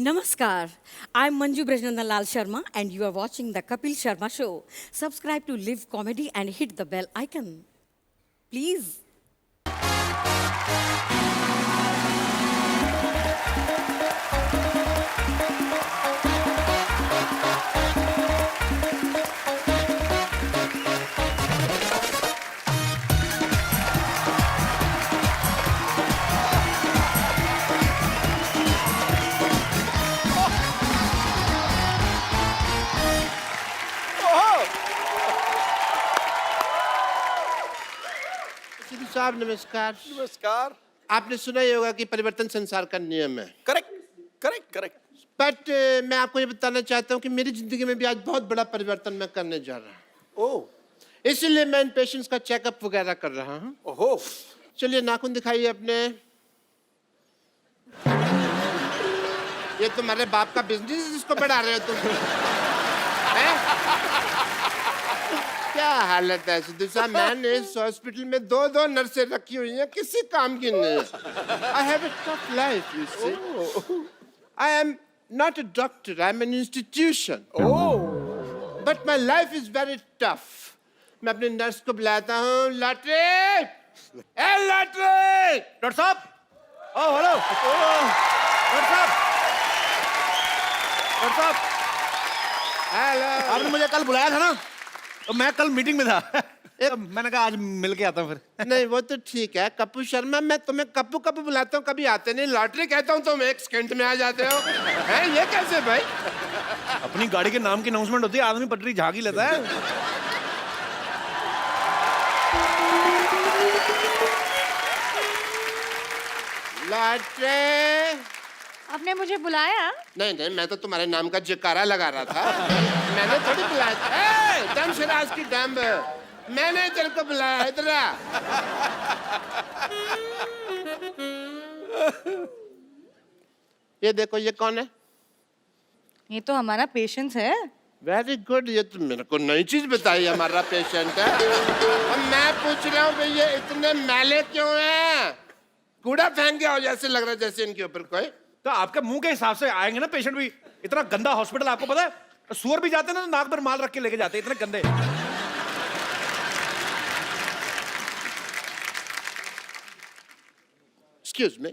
Namaskar. I'm Manju Brajnandan Lal Sharma and you are watching the Kapil Sharma Show. Subscribe to Live Comedy and hit the bell icon. Please. Sidhu साहब नमस्कार। नमस्कार। आपने सुना ही होगा कि परिवर्तन संसार का नियम है। Correct correct correct. बट मैं आपको ये बताना चाहता हूँ कि मेरी जिंदगी में भी आज बहुत बड़ा परिवर्तन मैं करने जा रहा हूँ। ओह इसीलिए मैं इन पेशेंट्स का चेकअप वगैरह कर रहा हूँ। ओहो। चलिए नाखून दिखाइए अपने। ये तुम्हारे बाप का बिजनेस है जिसको बढ़ा रहे हो तुम? हैं? क्या हालत है सिद्धू साहब? मैंने इस हॉस्पिटल में दो नर्सें रखी हुई हैं, किसी काम की नहीं। I have a tough life, you see. I am not a doctor, I am an institution. Oh But my life is very tough. मैं अपने नर्स को बुलाता हूँ। लॉटरी, ए लॉटरी! डॉक्टर साहब, ओ हेलो, डॉक्टर साहब, डॉक्टर साहब, हेलो। आपने मुझे कल बुलाया था ना, तो मैं कल मीटिंग में था। तो मैंने कहा आज मिल के आता हूँ फिर। नहीं वो तो ठीक है कप्पू शर्मा, मैं तुम्हें कप्पू कप्पू बुलाता हूँ, कभी आते नहीं। लॉटरी कहता हूँ तुम 1 सेकंड में आ जाते हो। हैं ये कैसे भाई? अपनी गाड़ी के नाम की अनाउंसमेंट होती है, आदमी पटरी झाँक ही लेता है। लॉटरी! आपने मुझे बुलाया? नहीं नहीं, मैं तो तुम्हारे नाम का जयकारा लगा रहा था। मैंने थोड़ी बुलाया था। दम शराज की डैम, मैंने तेरे को बुलाया। इधर आ। ये देखो, ये कौन है? ये तो हमारा पेशेंट है। वेरी गुड, ये तो मेरे को नई चीज बताई। हमारा पेशेंट है। और मैं पूछ रहा हूँ भाई ये इतने मैले क्यों हैं? कूड़ा फेंक गया हो जैसे लग रहा है, जैसे इनके ऊपर कोई। तो आपके मुंह के हिसाब से आएंगे ना पेशेंट भी। इतना गंदा हॉस्पिटल आपको पता है? सुअर भी जाते हैं ना, नाक पर माल रख के लेके जाते हैं, इतने गंदे। एक्सक्यूज मी,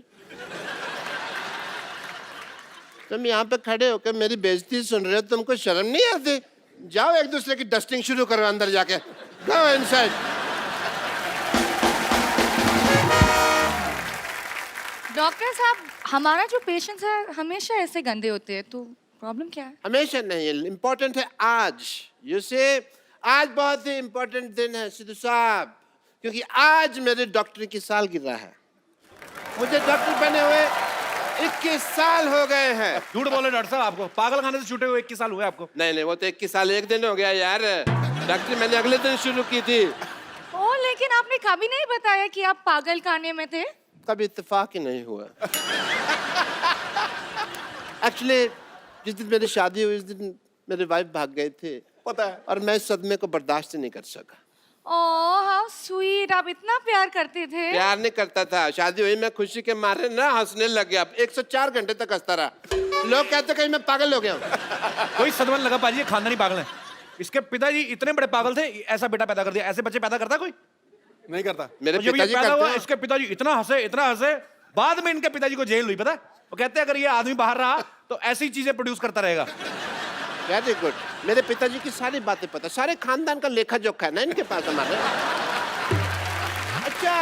तुम यहाँ पे खड़े होकर मेरी बेइज्जती सुन रहे हो, तुमको शर्म नहीं आती? जाओ एक दूसरे की डस्टिंग शुरू करो अंदर जाके। Go inside. डॉक्टर साहब, हमारा जो पेशेंट है हमेशा ऐसे गंदे होते हैं, तो प्रॉब्लम क्या है? हमेशा नहीं है, इम्पोर्टेंट है आज। यू से आज बहुत ही इम्पोर्टेंट दिन है सिद्धू साहब, क्योंकि आज मेरे डॉक्टर की सालगिरह है। मुझे डॉक्टर बने हुए 21 साल हो गए हैं। झूठ बोले डॉक्टर साहब, आपको पागल खाने से छूटे हुए 21 साल हुए आपको। नहीं नहीं, वो तो 21 साल 1 दिन हो गया यार। डॉक्टर मैंने अगले दिन शुरू की थी। ओ, लेकिन आपने कभी नहीं बताया कि आप पागल खाने में थे। कभी इत्तेफाक ही नहीं हुआ। एक्चुअली जिस दिन मेरी शादी हुई उस दिन मेरे वाइफ भाग गए थे, पता है। और मैं इस सदमे को बर्दाश्त नहीं कर सका। ओह हाउ स्वीट, आप इतना प्यार करते थे। प्यार नहीं करता था, शादी हुई मैं खुशी के मारे ना हंसने लग गया। 104 घंटे तक हंसता रहा। लोग कहते कहीं मैं पागल हो गया हूँ। कोई सदमा लगा पाजी, ये खानदानी पागल है। इसके पिताजी इतने बड़े पागल थे, ऐसा बेटा पैदा कर दिया। ऐसे बच्चे पैदा करता कोई नहीं करता। मेरे और जब ये पिताजी पैदा करते हुआ, हैं। इसके पिताजी इतना हंसे, बाद में इनके पिताजी को जेल हुई, पता है? वो कहते हैं अगर ये आदमी बाहर रहा तो ऐसी चीजें प्रोड्यूस करता रहेगा। वेरी गुड, मेरे पिताजी की सारी बातें पता, सारे खानदान का लेखा जोखा है ना इनके पास हमारे। अच्छा,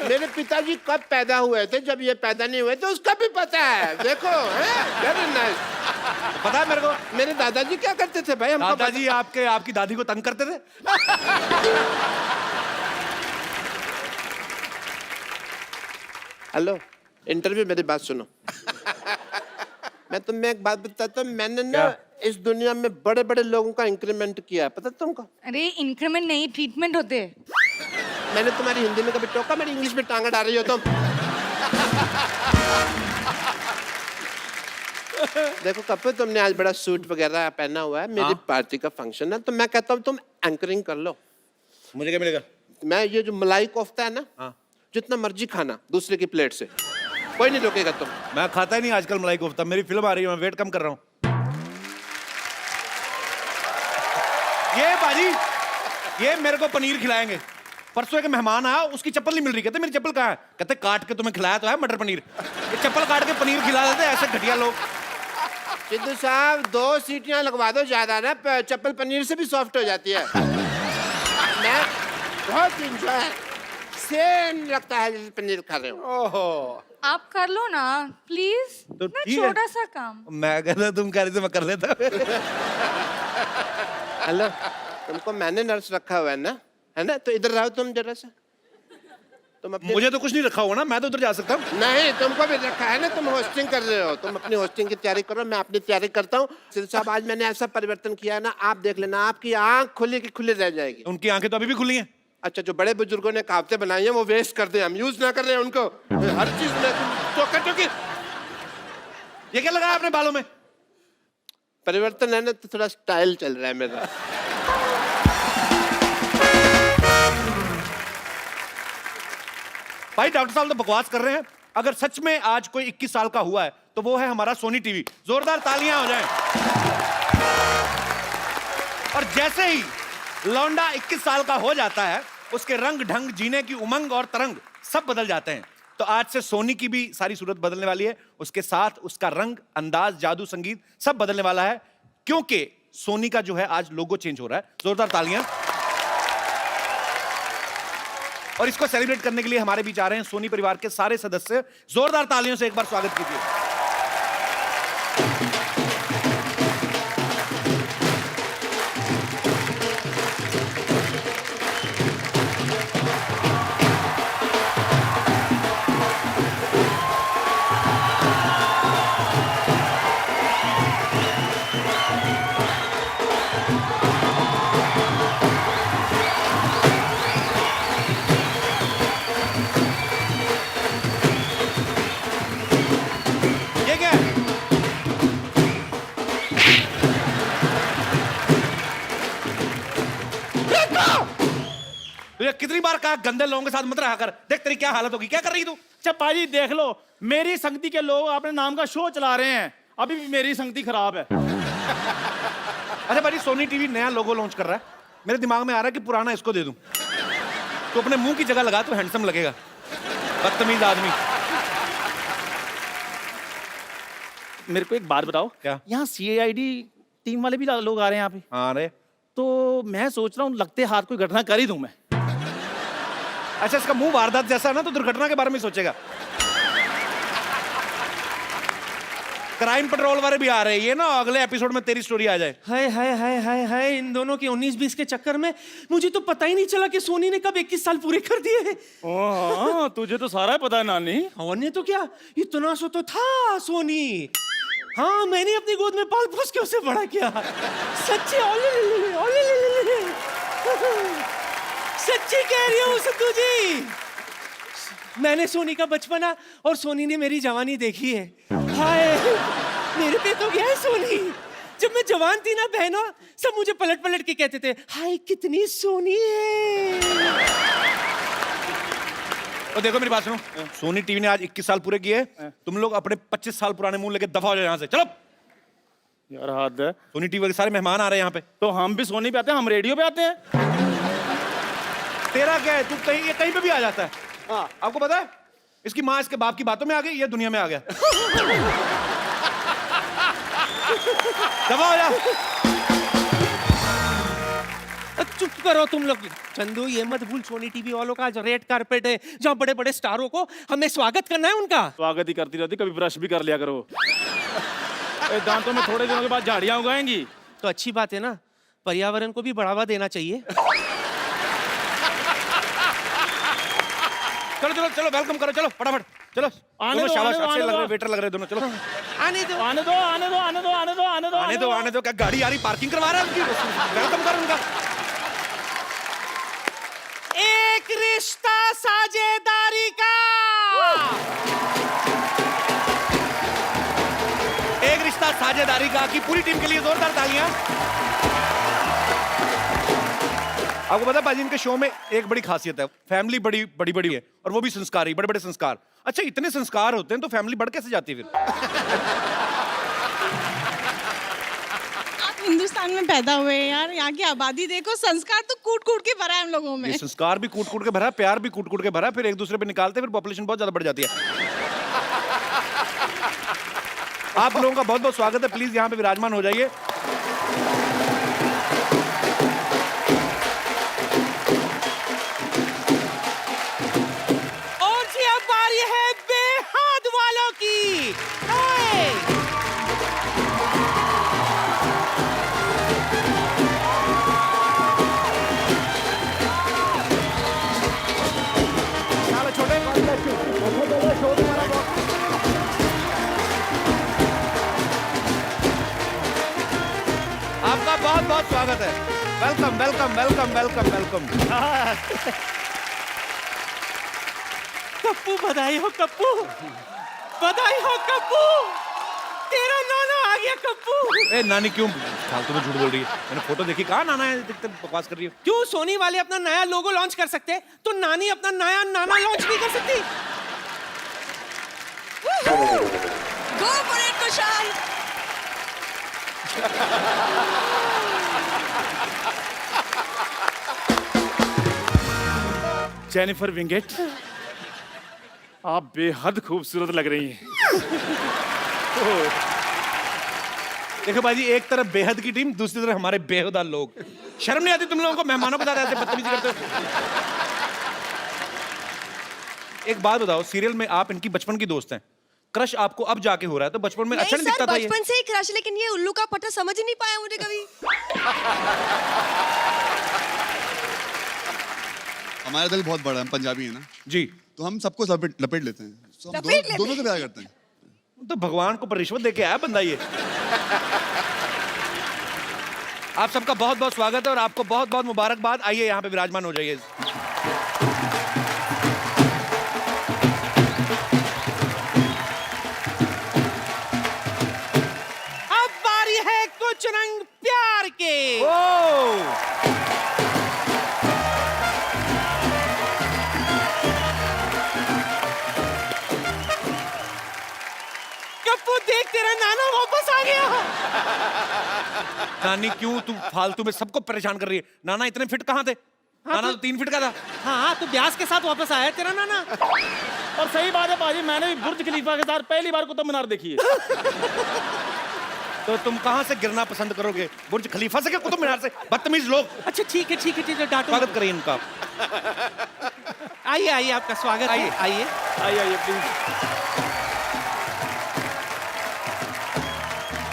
मेरे पिताजी कब पैदा हुए थे, जब ये पैदा नहीं हुए थे उसका भी पता है। देखो, वेरी नाइस। पता है मेरे को, मेरे दादाजी क्या करते थे भाई? हमको दादाजी आपकी दादी को तंग करते थे। हेलो, इंटरव्यू, मेरी बात सुनो। मैं तुम्हें एक बात बताता हूँ, मैंने ना इस दुनिया में बड़े बड़े लोगों का इंक्रीमेंट किया है, पता तुमको? अरे इंक्रीमेंट नहीं, ट्रीटमेंट होते हैं। मैंने तुम्हारी हिंदी में कभी टोका? मेरी इंग्लिश में टांगा डाल रही हो तुम। देखो कपूर, तुमने आज बड़ा सूट वगैरह पहना हुआ है, मेरी पार्टी का फंक्शन है, तो मैं कहता हूँ तुम एंकरिंग कर लो। मुझे क्या मिलेगा? मैं ये जो मलाई कोफ्ता है ना, हाँ। जितना मर्जी खाना दूसरे की प्लेट से। कोई नहीं रोकेगा तुम। मैं खाता ही नहीं आजकल मलाई कोफ्ता, मेरी फिल्म आ रही है, मैं वेट कम कर रहा हूँ। ये बाजी, ये मेरे को पनीर खिलाएंगे। परसों एक मेहमान आया, उसकी चप्पल नहीं मिल रही, कहते मेरी चप्पल कहाँ है? कहते काट के तुम्हें खिलाया तो है मटर पनीर, ये चप्पल काट के पनीर खिला देते ऐसे घटिया लोग। सिद्धू साहब 2 सीटियां लगवा दो ज्यादा ना, चप्पल पनीर से भी सॉफ्ट हो जाती है। मैं बहुत इंजॉय सेम लगता है जैसे पनीर खा रहे हो। ओहो, आप कर लो ना प्लीज, तो ना ठीक है। छोटा सा काम। मैं कहता तुम कह रही थी मैं कर लेता। हेलो, तुमको मैंने नर्स रखा हुआ है ना, तो इधर रहो तुम जरा सा। तुम अपने मुझे तो कुछ नहीं रखा हुआ ना, मैं तो उधर जा सकता हूँ। नहीं, तुमको भी रखा है ना, तुम होस्टिंग कर रहे हो। तुम अपनी होस्टिंग की तैयारी करो, मैं अपनी तैयारी करता हूँ। सिद्धू साहब आज मैंने ऐसा परिवर्तन किया है ना, आप देख लेना, आपकी आंख खुली की खुली रह जाएगी। उनकी आंखें तो अभी भी खुली हैं। अच्छा, जो बड़े बुजुर्गों ने कहावतें बनाई हैं वो वेस्ट कर दे, हम यूज ना कर रहे हैं उनको। हर चीज में चौका चौकी। ये क्या लगाया आपने बालों में? परिवर्तन है ना, तो थोड़ा स्टाइल चल रहा है मेरा। भाई डॉक्टर साहब तो बकवास कर रहे हैं। अगर सच में आज कोई 21 साल का हुआ है तो वो है हमारा सोनी टीवी। जोरदार तालियां हो जाएं। और जैसे ही लौंडा 21 साल का हो जाता है, उसके रंग ढंग, जीने की उमंग और तरंग सब बदल जाते हैं। तो आज से सोनी की भी सारी सूरत बदलने वाली है, उसके साथ उसका रंग, अंदाज, जादू, संगीत सब बदलने वाला है, क्योंकि सोनी का जो है आज लोगो चेंज हो रहा है। जोरदार तालियां। और इसको सेलिब्रेट करने के लिए हमारे बीच आ रहे हैं सोनी परिवार के सारे सदस्य। जोरदार तालियों से एक बार स्वागत कीजिए। ये क्या है? तुझे कितनी बार कहा गंदे लोगों के साथ मत रहा कर। देख तेरी क्या हालत होगी। क्या कर रही तू? चप्पा जी देख लो, मेरी संगति के लोग अपने नाम का शो चला रहे हैं, अभी भी मेरी संगति खराब है। अरे भाई, सोनी टीवी नया लोगो लॉन्च कर रहा है। मेरे दिमाग में आ रहा है कि पुराना इसको दे दूं, तो अपने मुंह की जगह लगा तो हैंडसम लगेगा। बदतमीज आदमी। मेरे को एक बात बताओ, क्या? यहाँ CID टीम वाले भी लोग आ रहे हैं यहाँ पे, हाँ रे। तो मैं सोच रहा हूँ लगते हाथ कोई घटना कर ही दूं मैं। अच्छा, इसका मुंह वारदात जैसा है ना, तो दुर्घटना के बारे में सोचेगा। क्राइम पेट्रोल वाले भी आ रहे हैं, ये ना अगले एपिसोड में तेरी स्टोरी आ जाए। हाय हाय हाय हाय हाय, इन दोनों के 19-20 के चक्कर में मुझे तो पता ही नहीं चला कि सोनी ने कब 21 साल पूरे कर दिए हैं। हाँ, तुझे तो सारा पता है नानी। और नहीं तो क्या, इतना सो तो था सोनी। हाँ, मैंने अपनी गोद में पाल पोस के उसे बड़ा किया। सच्ची सच्ची कह रही हूँ सिद्धू जी। मैंने सोनी का बचपना और सोनी ने मेरी जवानी देखी है। हाय, मेरे पे तो गया है सोनी। जब मैं जवान थी ना बहनों, सब मुझे पलट पलट के कहते थे, हाय कितनी सोनी है। और देखो मेरी बात सुनो, सोनी टीवी ने आज 21 साल पूरे किए। तुम लोग अपने 25 साल पुराने मुंह लेके दफा हो जाओ यहाँ से। चलो। यार हाथ है, सोनी टीवी के सारे मेहमान आ रहे हैं यहाँ पे। तो हम भी सोनी पे आते हैं, हम रेडियो पे आते हैं। तेरा क्या है, तू कहीं पे भी आ जाता है। हाँ, आपको पता है, इसकी माँ इसके बाप की बातों में आ गई, ये दुनिया में आ गया। दफा हो जा। चुप करो तुम लोग। चंदू, ये मत भूल, सोनी टीवी वालों का आज रेड कारपेट है, जहाँ बड़े बड़े स्टारों को हमें स्वागत करना है उनका। स्वागत ही करती रहती, कभी ब्रश भी कर लिया करो। दांतों में थोड़े दिनों के बाद झाड़ियां उगाएंगी। तो अच्छी बात है ना, पर्यावरण को भी बढ़ावा देना चाहिए। चलो चलो चलो, वेलकम करो, चलो फटाफट चलो। आने दो, शाबाश, आने दो, अच्छे आने लग रहे दो। वेटर लग रहे दोनों। चलो आने दो। आने दो, आने दो, आने दो, आने दो, आने दो, आने दो, आने दो। क्या गाड़ी आ रही, पार्किंग करवा रहा है उनकी? वेलकम करो उनका। एक रिश्ता साझेदारी का, एक रिश्ता साझेदारी का की पूरी टीम के लिए जोरदार तालियां। आपको पता है बाजी, इनके शो में एक बड़ी खासियत है, फैमिली बड़ी बड़ी बड़ी है और वो भी संस्कारी, बड़े बड़े संस्कार। अच्छा, इतने संस्कार होते हैं तो फैमिली बढ़ कैसे जाती है फिर? आप हिंदुस्तान में पैदा हुए हैं यार, यहाँ की आबादी देखो, संस्कार तो कूट कूट के भरा है हम लोगों में। ये संस्कार भी कूट कूट के भरा है, प्यार भी कूट कूट के भरा है, फिर एक दूसरे पे निकालते हैं, फिर पॉपुलेशन बहुत ज्यादा बढ़ जाती है। आप लोगों का बहुत बहुत स्वागत है, प्लीज यहाँ पे विराजमान हो जाइए। और जी अब बारी है बेहद वालों की। हाय! चलो छोटे, आपका बहुत बहुत स्वागत है। Welcome welcome welcome welcome welcome. Kappu बधाई हो कप्पू, बधाई हो कप्पू, तेरा नाना आ गया कप्पू। ए नानी क्यों फालतू में झूठ बोल रही है? मैंने फोटो देखी, कहाँ नाना है, दिखते बकवास कर रही है। क्यों सोनी वाले अपना नया लोगो लॉन्च कर सकते हैं तो नानी अपना नया नाना लॉन्च नहीं कर सकती? Go for it, Kushal. Jennifer Winget, आप बेहद खूबसूरत लग रही हैं। देखो बाजी, एक तरफ बेहद की टीम, दूसरी तरफ हमारे बेहुदा लोग। शर्म नहीं आती तुम लोगों को मेहमानों के साथ ऐसे बदतमीजी करते हो? एक बात बताओ, सीरियल में आप इनकी बचपन की दोस्त हैं, क्रश आपको अब जाके हो रहा है, तो बचपन में अच्छा नहीं दिखता था ये? बचपन से ही क्रश, लेकिन ये उल्लू का पट्टा समझ ही नहीं पाया मुझे कभी। हमारा दिल बहुत बड़ा है, हम पंजाबी है ना, जी, तो हम सबको लपेट लेते हैं। So, हम लपेट लेते दोनों से प्यार करते हैं। तो भगवान को रिश्वत दे के आया बंदा ये। आप सबका बहुत बहुत स्वागत है और आपको बहुत बहुत मुबारकबाद। आइए यहाँ पे विराजमान हो जाइए। अब बारी है कुछ रंग प्यार के। कप्पू देख, तेरा नाना वापस आ गया। नानी क्यों तू फालतू में सबको परेशान कर रही है? नाना इतने फिट कहाँ थे? नाना तो 3 फीट का था। हाँ, तो ब्यास के साथ वापस आया तेरा नाना। और सही बात है बाजी, मैंने भी बुर्ज खलीफा के साथ पहली बार कुतुब मीनार देखी है। तो तुम कहाँ से गिरना पसंद करोगे, बुर्ज खलीफा से क्या कुतुब मीनार से? बदतमीज लोग। अच्छा ठीक है ठीक है ठीक है, डांटो। स्वागत करिए इनका। आइए आइए, आपका स्वागत है। आइए आइए प्लीज।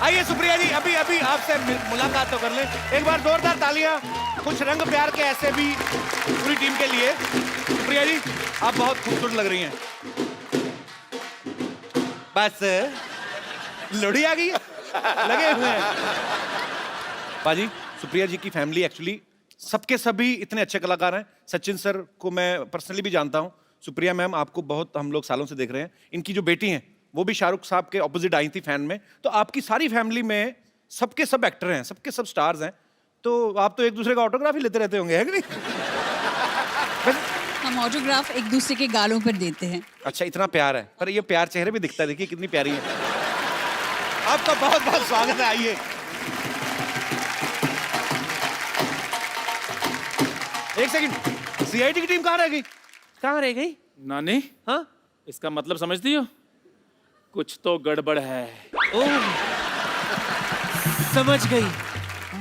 आइए सुप्रिया जी, अभी अभी आपसे मुलाकात तो कर लें। एक बार जोरदार तालियां कुछ रंग प्यार के ऐसे भी पूरी टीम के लिए। सुप्रिया जी, आप बहुत खूबसूरत लग रही हैं। बस लोड़ी आ गई है, लगे हुए हैं। बाजी, सुप्रिया जी की फैमिली एक्चुअली सबके सभी इतने अच्छे कलाकार हैं। सचिन सर को मैं पर्सनली भी जानता हूँ। सुप्रिया मैम, आपको बहुत हम लोग सालों से देख रहे हैं। इनकी जो बेटी हैं वो भी शाहरुख साहब के ऑपोजिट आई थी फैन में। तो आपकी सारी फैमिली में सबके सब एक्टर हैं, सबके सब स्टार्स हैं, तो आप तो एक दूसरे का ऑटोग्राफ ही लेते रहते होंगे, है कि नहीं? हम ऑटोग्राफ एक दूसरे के गालों पर देते हैं। अच्छा, इतना प्यार है, पर ये प्यार चेहरे पे दिखता है, देखिए कितनी प्यारी है। आपका बहुत बहुत स्वागत है। आइए। एक सेकंड, सीआईडी की टीम कहाँ रह गई? कहाँ रह गई? नानी, हाँ, इसका मतलब समझती हो? कुछ तो गड़बड़ है। ओह, समझ गई,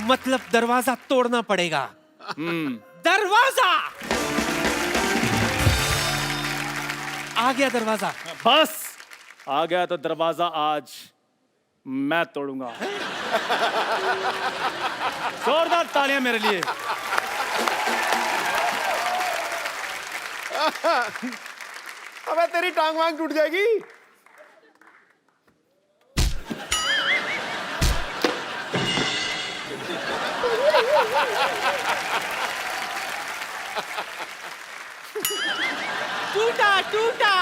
मतलब दरवाजा तोड़ना पड़ेगा। दरवाजा आ गया, दरवाजा। बस आ गया तो दरवाजा आज मैं तोड़ूंगा। जोरदार तालियां मेरे लिए। अबे तेरी टांग वांग टूट जाएगी। टूटा टूटा।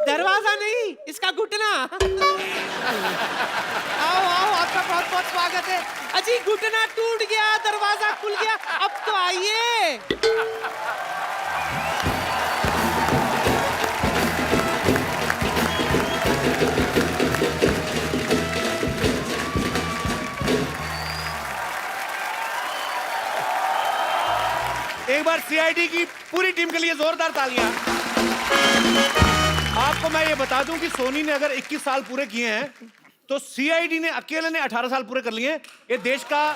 दरवाजा नहीं, इसका घुटना। आओ आओ, आपका बहुत बहुत स्वागत है। अजी, घुटना टूट गया, दरवाजा खुल गया, अब तो आइए। एक बार सीआईडी की पूरी टीम के लिए जोरदार तालियां। आपको मैं ये बता दूं कि सोनी ने अगर 21 साल पूरे किए हैं तो सीआईडी ने अकेले ने 18 साल पूरे कर लिए हैं। ये देश का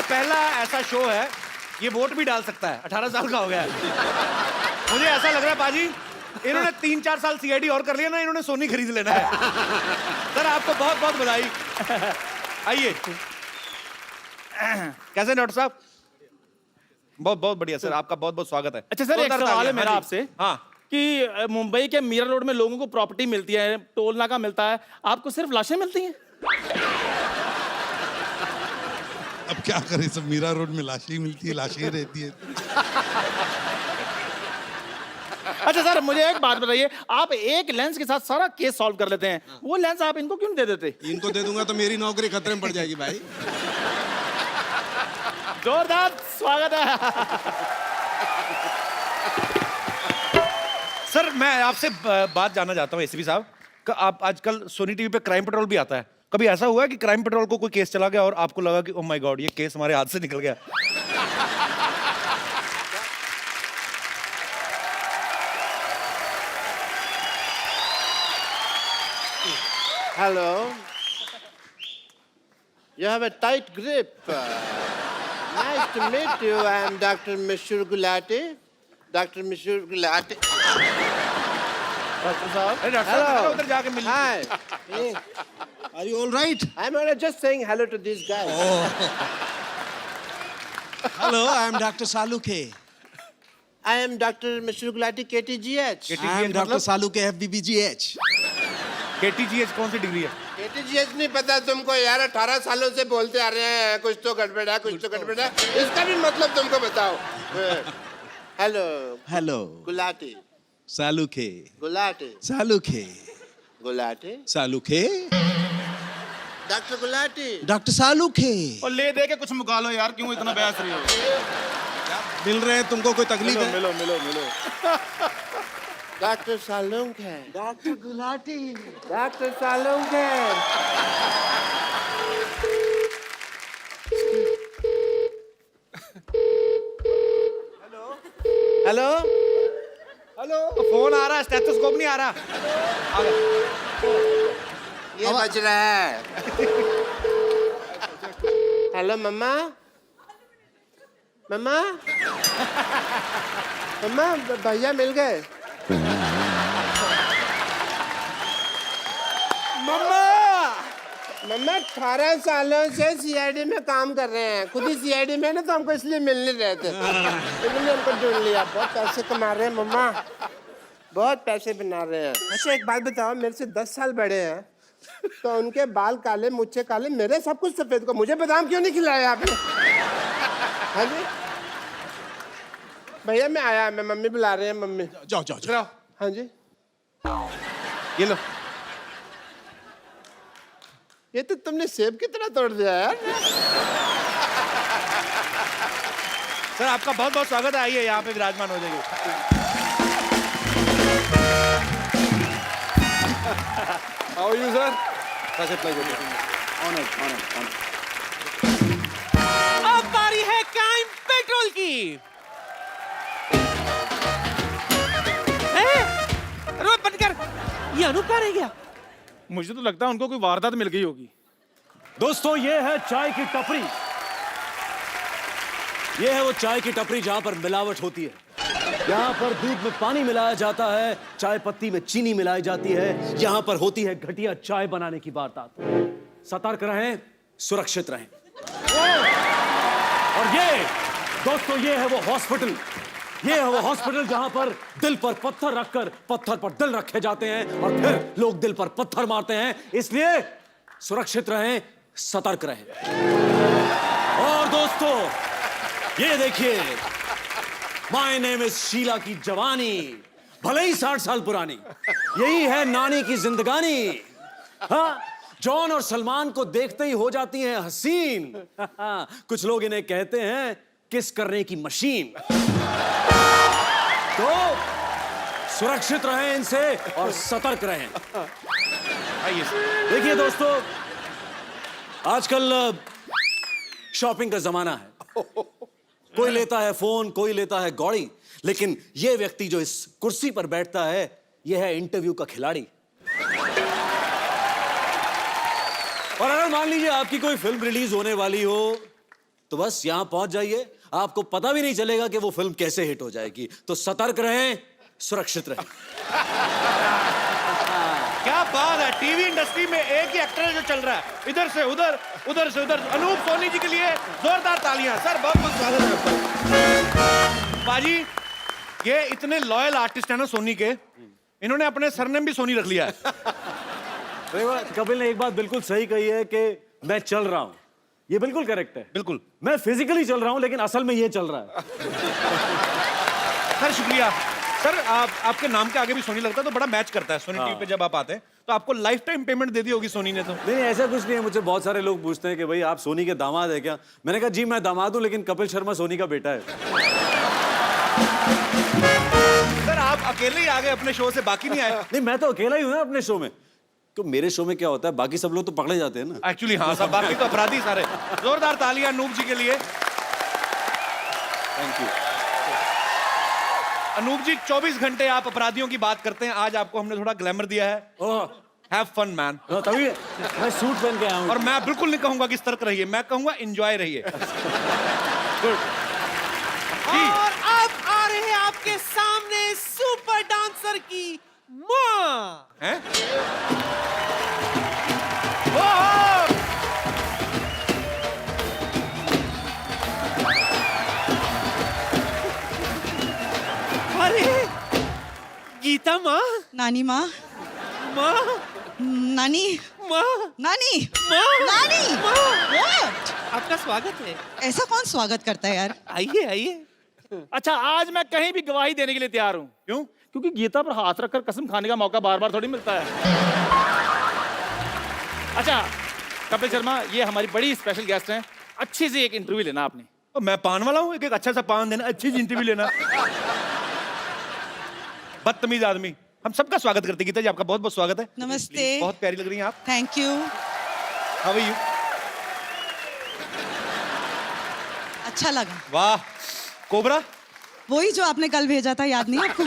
पहला ऐसा शो है, ये वोट भी डाल सकता है, 18 साल का हो गया है। मुझे ऐसा लग रहा है बाजी, इन्होंने 3-4 साल सीआईडी और कर लिया ना, इन्होंने सोनी खरीद लेना है। सर आपको बहुत बहुत बधाई। आइए, कैसे डॉक्टर साहब? बहुत बहुत बढ़िया सर, आपका बहुत बहुत स्वागत है। अच्छा सर, एक सवाल है मेरा आपसे हाँ, कि मुंबई के मीरा रोड में लोगों को प्रॉपर्टी मिलती है, टोल नाका मिलता है, आपको सिर्फ लाशें मिलती हैं? अब क्या करें, सब मीरा रोड में लाशें ही मिलती है, लाशें ही रहती है। अच्छा सर, मुझे एक बात बताइए, आप एक लेंस के साथ सारा केस सॉल्व कर लेते हैं, वो लेंस आप इनको क्यों नहीं दे देते? इनको दे दूंगा तो मेरी नौकरी खतरे में पड़ जाएगी भाई। जोरदार स्वागत है। सर मैं आपसे बात जानना चाहता हूँ एसीपी साहब, आप आजकल सोनी टीवी पे क्राइम पेट्रोल भी आता है, कभी ऐसा हुआ है कि क्राइम पेट्रोल को कोई केस चला गया और आपको लगा कि ओह माय गॉड, ये केस हमारे हाथ से निकल गया? Hello. You have a tight grip. Nice to meet you. I am Dr. Mishur Gulati. Dr. Mishur Gulati. Doctor साहब, अरे डॉक्टर साहब, Hello. उधर जाके मिल। Hi. Are you all right? I'm just saying hello to these guys. Hello, I am Dr. Saluke. I am Dr. Mishur Gulati, KTGH. I am Dr. Saluke, FBBGH. केटीजीएच कौन सी degree है? KTGH नहीं पता तुमको यार, 18 सालों से बोलते आ रहे हैं कुछ तो गड़बड़ है, कुछ तो गड़बड़ है, इसका भी मतलब तुमको बताओ। Hello Hello, Gulati, Saluke. Gulati, Saluke. Gulati, Saluke. Doctor Gulati. Dr. Saluke. और ले दे के कुछ मुका लो यार, क्यों इतना बहस रही हो? मिल रहे हैं तुमको, कोई तकलीफ है? मिलो मिलो मिलो। डॉक्टर सालुंग है। डॉक्टर गुलाटी। डॉक्टर सालुंग है। हेलो हेलो, फोन आ रहा है, स्टेथोस्कोप नहीं आ रहा। ये बज रहा है। हेलो मम्मा, मम्मा, मम्मा भैया मिल गए। मम्मा, मम्मा 18 सालों से सीआईडी में काम कर रहे हैं, खुद ही सीआईडी में ना, तो हमको इसलिए मिल नहीं रहे थे, इसलिए हमको ढूंढ लिया। बहुत पैसे कमा रहे हैं मम्मा, बहुत पैसे बना रहे हैं। अच्छा एक बात बताओ, मेरे से 10 साल बड़े हैं, तो उनके बाल काले, मुझे काले, मेरे सब कुछ सफेद, को मुझे बादाम क्यों नहीं खिलाया आपने? हाँ जी भैया, मैं आया, मैं मम्मी बुला रहे हैं, मम्मी। जाओ जाओ जाओ। हाँ जी, ये लो। ये तो तुमने सेब की तरह तोड़ दिया यार। सर आपका बहुत बहुत स्वागत है, आइए यहाँ पे विराजमान हो जाइए। How are you, sir? Such a pleasure. Honored, honored, honored. अब बारी है क्राइम पेट्रोल की। रोड बंद कर। ये अनूप कहाँ रह गया? मुझे तो लगता है उनको कोई वारदात मिल गई होगी। दोस्तों, ये है चाय की टपरी। ये है वो चाय की टपरी जहां पर मिलावट होती है। यहाँ पर दूध में पानी मिलाया जाता है, चाय पत्ती में चीनी मिलाई जाती है। यहाँ पर होती है घटिया चाय बनाने की वारदात। सतर्क रहें, सुरक्षित रहें। और ये दोस्तों, ये है वो हॉस्पिटल। ये है वो हॉस्पिटल जहां पर दिल पर पत्थर रखकर पत्थर पर दिल रखे जाते हैं और फिर लोग दिल पर पत्थर मारते हैं। इसलिए सुरक्षित रहें, सतर्क रहें। और दोस्तों, ये देखिए, माय नेम इज शीला की जवानी, भले ही 60 साल पुरानी, यही है नानी की जिंदगानी। हाँ, जॉन और सलमान को देखते ही हो जाती हैं हसीन। कुछ लोग इन्हें कहते हैं किस करने की मशीन। तो सुरक्षित रहें इनसे और सतर्क रहें। आइए सर। देखिए दोस्तों, आजकल शॉपिंग का जमाना है। कोई लेता है फोन, कोई लेता है गौड़ी, लेकिन यह व्यक्ति जो इस कुर्सी पर बैठता है, यह है इंटरव्यू का खिलाड़ी। और अगर मान लीजिए आपकी कोई फिल्म रिलीज होने वाली हो, तो बस यहां पहुंच जाइए, आपको पता भी नहीं चलेगा कि वो फिल्म कैसे हिट हो जाएगी। तो सतर्क रहें, सुरक्षित रहें। क्या बात है, टीवी इंडस्ट्री में एक ही एक्टर है जो चल रहा है, इधर से उधर, उधर से उधर। अनूप सोनी जी के लिए जोरदार तालियां। सर बहुत बहुत स्वागत है आपका। बाजी, ये इतने लॉयल आर्टिस्ट है ना सोनी के, इन्होंने अपने सरनेम भी सोनी रख लिया है। कपिल ने एक बात बिल्कुल सही कही है कि मैं चल रहा हूं। ये बिल्कुल करेक्ट है। बिल्कुल, मैं फिजिकली चल रहा हूं, लेकिन असल में ये चल रहा है। सर शुक्रिया। सर आपके नाम के आगे भी सोनी लगता है, तो बड़ा मैच करता है। सोनी टीवी पे जब आप आते हैं तो आपको लाइफ टाइम पेमेंट दे दी होगी सोनी ने तो। नहीं, ऐसा कुछ नहीं है। मुझे बहुत सारे लोग पूछते हैं कि भाई आप सोनी के दामाद है क्या? मैंने कहा जी मैं दामाद हूं, लेकिन कपिल शर्मा सोनी का बेटा है। सर आप अकेले ही आ गए अपने शो से, बाकी नहीं आए? नहीं, मैं तो अकेला ही हूं ना अपने शो में। तो मेरे शो में क्या होता है, बाकी सब लोग तो पकड़े जाते हैं ना। एक्चुअली हाँ साहब, बाकी तो अपराधी सारे। जोरदार तालियां अनूप जी के लिए। Thank you. अनूप जी, 24 घंटे आप अपराधियों की बात करते हैं, आज आपको हमने थोड़ा ग्लैमर दिया है। Have fun man. तभी मैं सूट पहन के आया हूं। और मैं बिल्कुल नहीं कहूंगा कि सतर्क रहिए, मैं कहूंगा एंजॉय रहिए। गुड। और अब आ रहे हैं आपके सामने सुपर डांसर की माँ। हैं? ओह! अरे गीता माँ, नानी माँ, माँ, नानी, माँ, नानी, माँ, नानी। What? आपका स्वागत है। ऐसा कौन स्वागत करता है यार? आइए आइए। अच्छा, आज मैं कहीं भी गवाही देने के लिए तैयार हूं। क्यों? क्योंकि गीता पर हाथ रखकर कसम खाने का मौका बार बार थोड़ी मिलता है। अच्छा कपिल शर्मा, ये हमारी बड़ी स्पेशल गेस्ट हैं, अच्छी सी एक इंटरव्यू लेना आपने। तो मैं पान वाला हूँ, एक अच्छा सा पान देना, अच्छी सी इंटरव्यू लेना। बदतमीज आदमी। हम सबका स्वागत करते हैं। गीता जी आपका बहुत बहुत स्वागत है। नमस्ते। बहुत प्यारी लग रही हैं आप। Thank you. How are you? अच्छा लगा। वाह, कोबरा वही जो आपने कल भेजा था, याद नहीं आपको?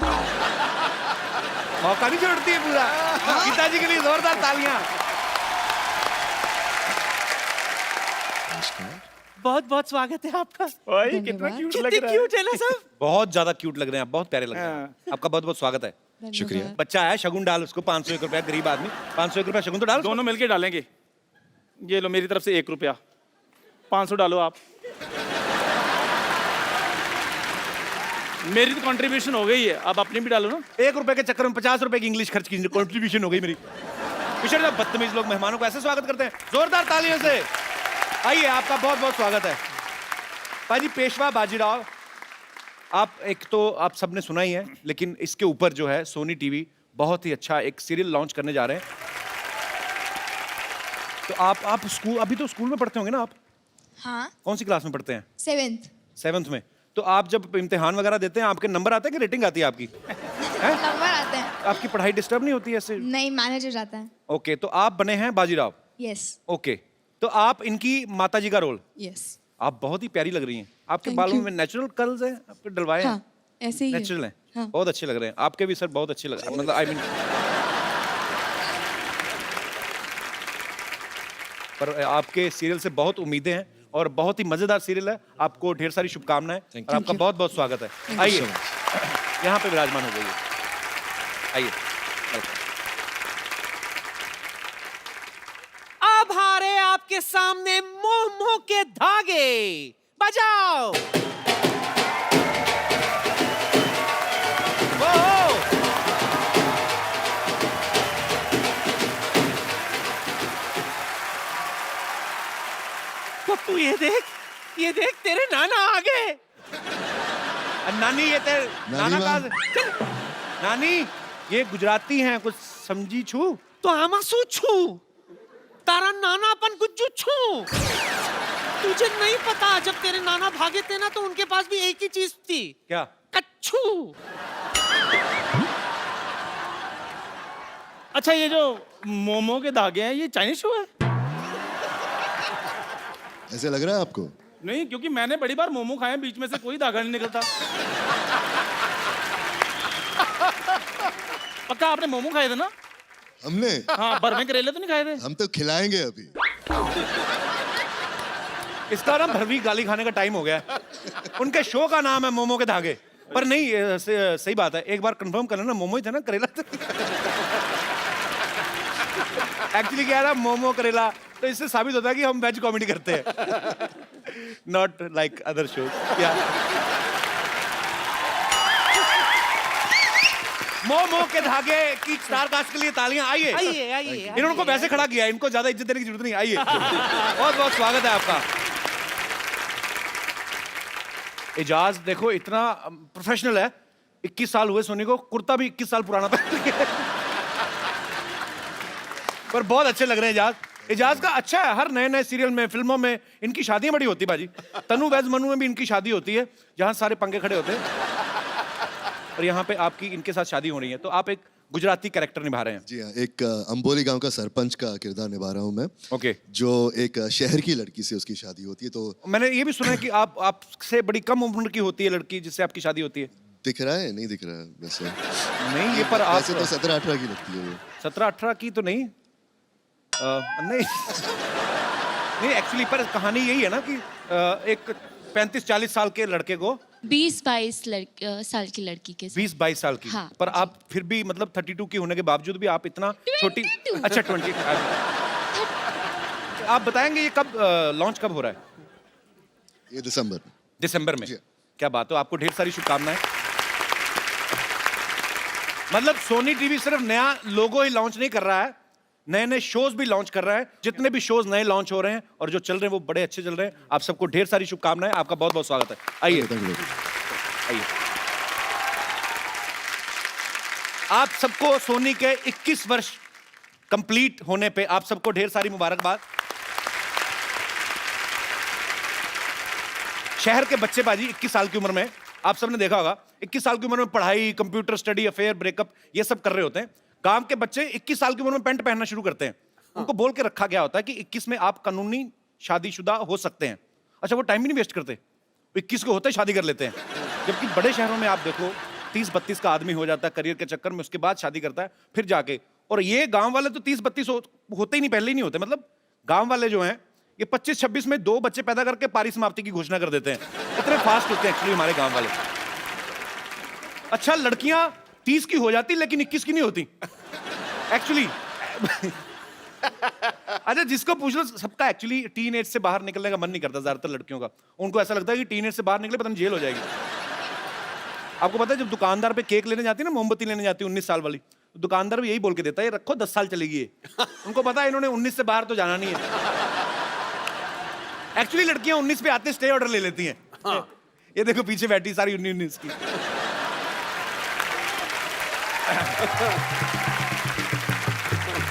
मौका नहीं छोड़ती है पूरा। गीता जी के लिए जोरदार तालियां। बहुत बहुत स्वागत है आपका। ओए कितना क्यूट लग कितने रहा है। क्यूट है ना सब। बहुत ज्यादा क्यूट लग रहे हैं आप, बहुत प्यारे लग रहे हैं। आपका बहुत बहुत स्वागत है। शुक्रिया। बच्चा आया, शगुन डाल उसको। 501 रुपया, गरीब आदमी, 501 रुपया शगुन तो डाल। दोनों मिलके डालेंगे। ये लो मेरी तरफ से 1 रुपया, 500 डालो आप। मेरी तो कंट्रीब्यूशन हो गई है, अब अपनी भी डालो ना। 1 रुपए के चक्कर में 50 रुपए की इंग्लिश खर्च की कंट्रीब्यूशन हो गई मेरी। किशोर साहब, बदतमीज लोग मेहमानों को ऐसे स्वागत करते हैं, जोरदार तालियों से। आइए, आपका बहुत बहुत स्वागत है। पाजी, पेशवा बाजीराव, आप एक तो आप सबने सुना ही है, लेकिन इसके ऊपर जो है सोनी टीवी बहुत ही अच्छा एक सीरियल लॉन्च करने जा रहे हैं। तो आप स्कूल, अभी तो स्कूल में पढ़ते होंगे ना आप? हाँ, कौन सी क्लास में पढ़ते हैं? 7th। 7th में। तो आप जब इम्तिहान वगैरह देते हैं, आपके नंबर आते हैं कि रेटिंग आती है आपकी? नंबर आते हैं। आपकी पढ़ाई डिस्टर्ब नहीं होती है ऐसे? नहीं, मैनेज हो जाता है। ओके, तो आप बने हैं बाजीराव। यस। ओके, तो आप इनकी माताजी का रोल। यस। आप बहुत ही प्यारी लग रही हैं। आपके Thank बालों you. में नेचुरल कर्ल्स हैं, आपके डलवाए हैं? हाँ, ऐसे ही है। नेचुरल हैं। हाँ। बहुत अच्छे लग रहे हैं। आपके भी सर बहुत अच्छे लग रहे हैं, मतलब आई मीन। पर आपके सीरियल से बहुत उम्मीदें हैं और बहुत ही मजेदार सीरियल है। आपको ढेर सारी शुभकामनाएं और आपका बहुत बहुत स्वागत है। आइए, यहाँ पे विराजमान हो जाइए। आइए। अब आ रहे हैं आपके सामने मोह मोह के धागे। बजाओ। ओह! पप्पू, ये देख तेरे नाना आ गए। नानी, ये तेरे नाना नानी कहाँ माँ। से? चल। नानी, ये गुजराती हैं, कुछ समझी छू? तो आमा શું છું? तारा नानापन गुज्जू छू। तुझे नहीं पता, जब तेरे नाना भागे थे ना तो उनके पास भी एक ही चीज थी। क्या? कच्छू। अच्छा, ये जो मोमो के धागे हैं, ये चाइनीज शो है? ऐसे लग रहा है आपको? नहीं, क्योंकि मैंने बड़ी बार मोमो खाए हैं, बीच में से कोई धागा नहीं निकलता। पक्का आपने मोमो खाए थे ना? हमने? हाँ, भरवे करेले तो नहीं खाए थे? हम तो खिलाएंगे अभी। इसका ना भरवी गाली खाने का टाइम हो गया है। उनके शो का नाम है मोमो के धागे। पर नहीं, सही बात है, एक बार कंफर्म कर लेना, मोमो ही था ना, करेला था। एक्चुअली क्या है ना, मोमो करेला, तो इससे साबित होता है कि हम वेज कॉमेडी करते हैं, not like other show. Momo के धागे की स्टार कास्ट के लिए तालियां। आइए आइए आइए। इन्होंने को वैसे खड़ा किया है, इनको ज्यादा इज्जत देने की जरूरत नहीं। आइए, बहुत बहुत स्वागत है आपका। एजाज देखो इतना प्रोफेशनल है, 21 साल हुए सोनी को, कुर्ता भी 21 साल पुराना पहन लिया। पर बहुत अच्छे लग रहे हैं एजाज। एजाज का अच्छा है, हर नए नए सीरियल में, फिल्मों में इनकी शादियां बड़ी होती बाजी। तनु वैज मनु में भी इनकी शादी होती है, जहां सारे पंगे खड़े होते हैं, और यहाँ पे आपकी इनके साथ शादी हो रही है। तो आप एक गुजराती कैरेक्टर निभा रहे हैं। जी हाँ, एक अंबोली गांव का सरपंच का किरदार निभा रहा हूँ मैं। ओके। जो एक शहर की लड़की से उसकी शादी होती है। तो मैंने ये भी सुना है कि आपसे बड़ी कम उम्र की होती है लड़की जिससे आपकी शादी होती है। दिख रहा है? नहीं दिख रहा है वैसे। नहीं, ये पर आप वैसे तो 17-18 की लगती है वो। 17-18 की तो नहीं, नहीं नहीं, एक्चुअली पर कहानी यही है ना कि एक 35-40 साल के लड़के को 20-22 साल की लड़की के 20-22 साल की। हाँ, पर आप फिर भी मतलब 32 की होने के बावजूद भी आप इतना छोटी। अच्छा 20। आप बताएंगे ये कब लॉन्च कब हो रहा है? ये दिसंबर में। क्या बात हो, आपको ढेर सारी शुभकामनाएं। मतलब सोनी टीवी सिर्फ नया लोगो ही लॉन्च नहीं कर रहा है, नए नए शोज भी लॉन्च कर रहा है। जितने भी शोज नए लॉन्च हो रहे हैं और जो चल रहे हैं वो बड़े अच्छे चल रहे हैं। आप सबको ढेर सारी शुभकामनाएं, आपका बहुत बहुत स्वागत है। आइए आइए। आप सबको सोनी के 21 वर्ष कंप्लीट होने पे आप सबको ढेर सारी मुबारकबाद। शहर के बच्चे बाजी 21 साल की उम्र में, आप सबने देखा होगा, 21 साल की उम्र में पढ़ाई, कंप्यूटर स्टडी, अफेयर, ब्रेकअप, ये सब कर रहे होते हैं। गांव के बच्चे 21 साल की उम्र में पैंट पहनना शुरू करते हैं। उनको बोल के रखा गया होता है कि 21 में आप कानूनी शादीशुदा हो सकते हैं। अच्छा, वो टाइम भी नहीं वेस्ट करते, 21 को होते ही शादी कर लेते हैं। जबकि बड़े शहरों में आप देखो 30-32 का आदमी हो जाता है करियर के चक्कर में, उसके बाद शादी करता है फिर जाके। और ये गांव वाले तो 30-32 होते ही नहीं, पहले ही नहीं होते। मतलब गांव वाले जो हैं ये 25-26 में 2 बच्चे पैदा करके पारी समाप्ति की घोषणा कर देते हैं। इतने फास्ट होते हैं एक्चुअली हमारे गांव वाले। अच्छा, लड़कियां 30 की हो जाती लेकिन 21 की नहीं होती एक्चुअली। अच्छा, जिसको पूछ लो सबका एक्चुअली टीन एज से बाहर निकलने का मन नहीं करता ज्यादातर लड़कियों का। उनको ऐसा लगता है कि टीन एज से बाहर निकले पता नहीं जेल हो जाएगी। आपको पता है जब दुकानदार पे केक लेने जाती है ना, मोमबत्ती लेने जाती है 19 साल वाली, तो दुकानदार भी यही बोल के देता है, ये रखो 10 साल चलेगी ये। उनको पता है इन्होंने 19 से बाहर तो जाना नहीं है। एक्चुअली लड़कियां 19 पे आते स्टे ऑर्डर ले लेती हैं। हाँ। ये देखो पीछे बैठी सारी 19 की।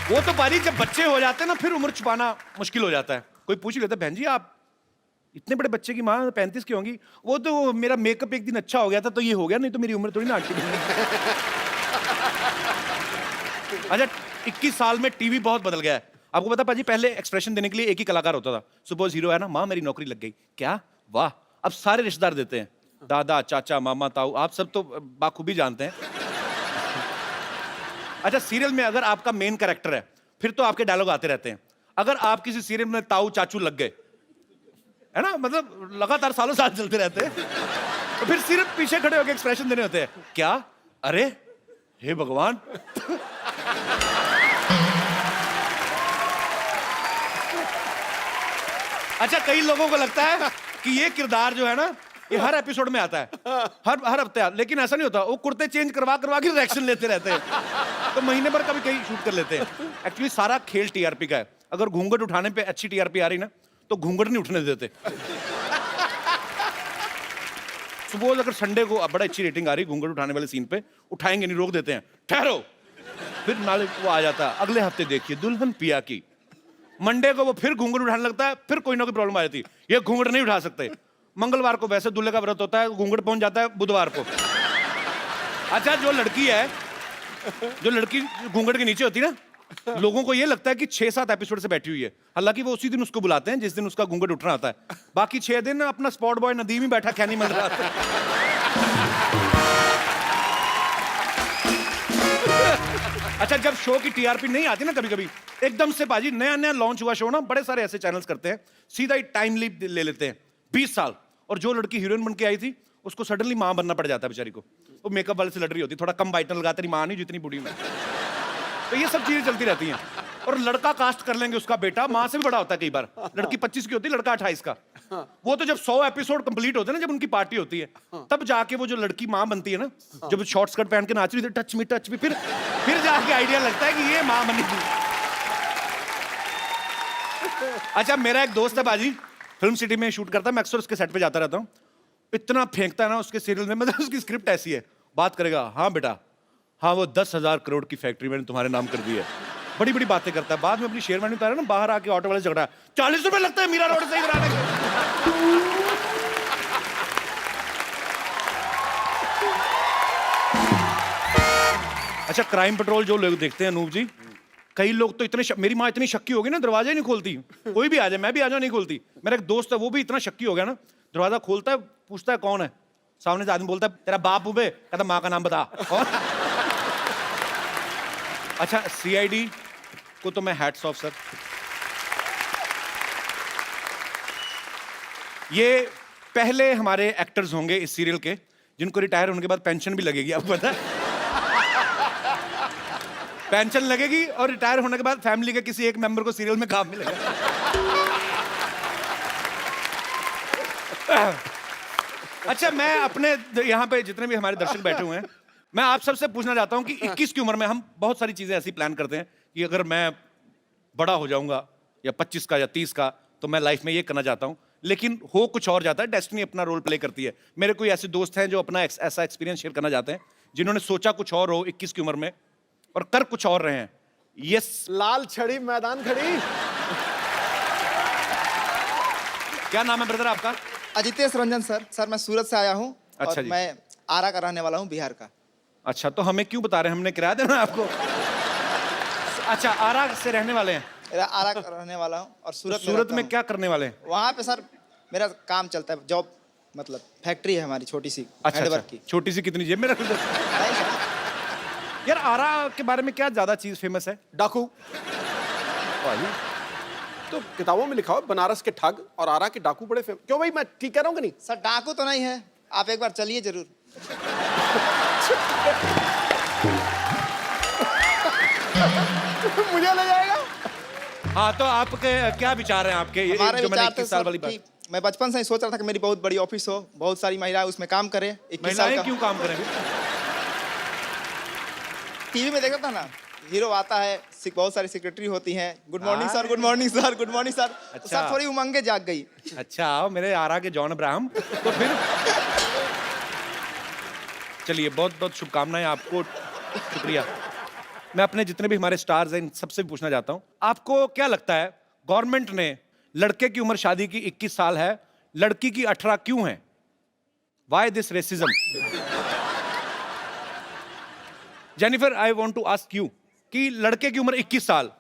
वो तो पारी जब बच्चे हो जाते हैं ना फिर उम्र छुपाना मुश्किल हो जाता है। कोई पूछ लेता है, बहन जी आप इतने बड़े बच्चे की माँ 35 की होंगी। वो तो मेरा मेकअप एक दिन अच्छा हो गया था तो ये हो गया, नहीं तो मेरी उम्र थोड़ी ना 8 की। अच्छा, 21 साल में टीवी बहुत बदल गया है। आपको पता पाजी, पहले एक्सप्रेशन देने के लिए एक ही कलाकार होता था। सपोज हीरो है ना, माँ मेरी नौकरी लग गई, क्या वाह। अब सारे रिश्तेदार देते हैं, दादा, चाचा, मामा, ताऊ, आप सब तो बाखूबी जानते हैं। अच्छा, सीरियल में अगर आपका मेन कैरेक्टर है फिर तो आपके डायलॉग आते रहते हैं। अगर आप किसी सीरियल में ताऊ चाचू लग गए, है ना, मतलब लगातार सालों साल चलते रहते हैं, तो फिर सिर्फ पीछे खड़े होकर एक्सप्रेशन देने होते हैं, क्या, अरे, हे भगवान। अच्छा, कई लोगों को लगता है कि ये किरदार जो है ना ये हर एपिसोड में आता है, हर हफ्ते, लेकिन ऐसा नहीं होता। वो कुर्ते चेंज करवा के रिएक्शन लेते रहते हैं, तो महीने भर कभी कहीं शूट कर लेते हैं। एक्चुअली सारा खेल टीआरपी का है। अगर घूंघट उठाने पे अच्छी टीआरपी आ रही ना तो घूंघट नहीं उठने देते। सपोज अगर संडे को बड़ा अच्छी रेटिंग आ रही घूंघट उठाने वाले सीन पे, उठाएंगे नहीं, रोक देते हैं, ठहरो, फिर नाले वो आ जाता है, अगले हफ्ते देखिए दुल्हन पिया की। मंडे को वो फिर घूंघट उठाने लगता है, फिर कोई ना कोई प्रॉब्लम आ जाती है, ये घूंघट नहीं उठा सकते। मंगलवार को वैसे दूल्हे का व्रत होता है, घूंघट पहुंच जाता है बुधवार को। अच्छा, जो लड़की घूंघट के नीचे होती है ना, लोगों को ये लगता है कि 6-7 एपिसोड से बैठी हुई है, हालांकि वो उसी दिन उसको बुलाते हैं जिस दिन उसका घूंघट उठना आता है। बाकी 6 दिन अपना स्पॉट बॉय नदीम ही बैठा खैनी मंद रहा। अच्छा, जब शो की टीआरपी नहीं आती ना, कभी कभी एकदम से बाजी नया नया लॉन्च हुआ शो ना, बड़े सारे ऐसे चैनल्स करते हैं, सीधा ही टाइम लीप ले लेते हैं 20 साल। और जो लड़की हीरोइन बन के आई थी उसको सडनली मां बनना पड़ जाता है बेचारी को। वो मेकअप वाले से लड़ रही होती, थोड़ा कम बाइटन लगाते, मां नहीं जितनी बूढ़ी में। तो ये सब चीजें चलती रहती हैं। और लड़का कास्ट कर लेंगे उसका बेटा, मां से भी बड़ा होता है कई बार। लड़की 25 की होती है, लड़का 28 का। वो तो जब 100 एपिसोड कंप्लीट होते हैं ना, जब उनकी पार्टी होती है, तब जाके वो जो लड़की मां बनती है ना, जब शॉर्ट स्कर्ट पहन के नाच रही थी, टच मी फिर जाके आइडिया लगता है कि ये मां बनी थी। अच्छा, मेरा एक दोस्त है बाजी, फिल्म सिटी में शूट करता है, मैं अक्सर उसके सेट पे जाता रहता हूँ। इतना फेंकता है ना उसके सीरियल में, मतलब उसकी स्क्रिप्ट ऐसी है, बात करेगा, हाँ बेटा, हाँ वो 10,000 करोड़ की फैक्ट्री मैंने तुम्हारे नाम कर दी है, बड़ी बड़ी बातें करता है। बाद में अपनी शेरवानी उतारा ना, बाहर आके ऑटो वाले झगड़ा, 40 रुपए लगता है मीरा रोड से कराने के। अच्छा, क्राइम पेट्रोल जो लोग देखते हैं अनूप जी, कई लोग तो इतने मेरी माँ इतनी शक्की हो गई ना, दरवाजा ही नहीं खोलती। कोई भी आ जाए, मैं भी आ जाऊं, नहीं खोलती। मेरा एक दोस्त है, वो भी इतना शक्की हो गया ना, दरवाजा खोलता है, पूछता है कौन है, सामने से आदमी बोलता है तेरा बाप उबे, कहता माँ का नाम बता। अच्छा, सीआईडी को तो मैं हैट्स ऑफ सर, ये पहले हमारे एक्टर्स होंगे इस सीरियल के जिनको रिटायर होने के बाद पेंशन भी लगेगी, आपको पता है? पेंशन लगेगी और रिटायर होने के बाद फैमिली के किसी एक मेंबर को सीरियल में काम मिलेगा। अच्छा, मैं अपने यहाँ पे जितने भी हमारे दर्शक बैठे हुए हैं, मैं आप सबसे पूछना चाहता हूँ कि 21 की उम्र में हम बहुत सारी चीजें ऐसी प्लान करते हैं कि अगर मैं बड़ा हो जाऊंगा या 25 का या 30 का, तो मैं लाइफ में ये करना चाहता हूँ, लेकिन हो कुछ और जाता है, डेस्टिनी अपना रोल प्ले करती है। मेरे कोई ऐसे दोस्त हैं जो अपना ऐसा एक्सपीरियंस शेयर करना चाहते हैं, जिन्होंने सोचा कुछ और हो 21 की उम्र में और कर कुछ और रहे हैं। यस, लाल छड़ी मैदान खड़ी। क्या नाम है ब्रदर आपका? अजितेश रंजन सर मैं सूरत से आया हूँ। अच्छा और जी। मैं आरा का रहने वाला हूँ, बिहार का। अच्छा, तो हमें क्यों बता रहे हैं, हमने किराया देना है आपको? अच्छा, आरा से रहने वाले हैं? आरा का रहने वाला हूँ और सूरत में क्या करने वाले हैं? वहाँ पे सर मेरा काम चलता है, जॉब, मतलब फैक्ट्री है हमारी छोटी सी। अच्छा, की छोटी सी कितनी जेब में रख दो? यार, आरा के बारे में क्या ज्यादा चीज फेमस है? डाकू। तो किताबों में लिखा हुआ बनारस के ठग और आरा के डाकू बड़े फेमस। क्यों भाई, मैं ठीक कह रहा हूँ कि नहीं? सर डाकू तो नहीं है, आप एक बार चलिए जरूर। मुझे ले जाएगा। हाँ, तो आपके क्या विचार हैं आपके? हमारे जो मैंने विचार 21 साल वाली बात, मैं बचपन से ही सोच रहा था कि मेरी बहुत बड़ी ऑफिस हो, बहुत सारी महिलाएं उसमें काम करें। 21 साल महिलाएं का क्यों काम करेंगे? टीवी में देखा था ना, हीरो आता है, बहुत सारी सेक्रेटरी होती हैं, good morning sir, good morning sir, good morning sir. तो सर थोड़ी उमंगे जाग गई। अच्छा, आओ मेरे आरा के जॉन अब्राहम। तो फिर चलिए, बहुत बहुत शुभकामनाएं आपको, शुक्रिया। मैं अपने जितने भी हमारे स्टार्स हैं इन सबसे पूछना चाहता हूं, आपको क्या लगता है गवर्नमेंट ने लड़के की उम्र शादी की 21 साल है, लड़की की 18 क्यों है? Why this racism? Jennifer, I want to ask you कि लड़के की उम्र 21 साल,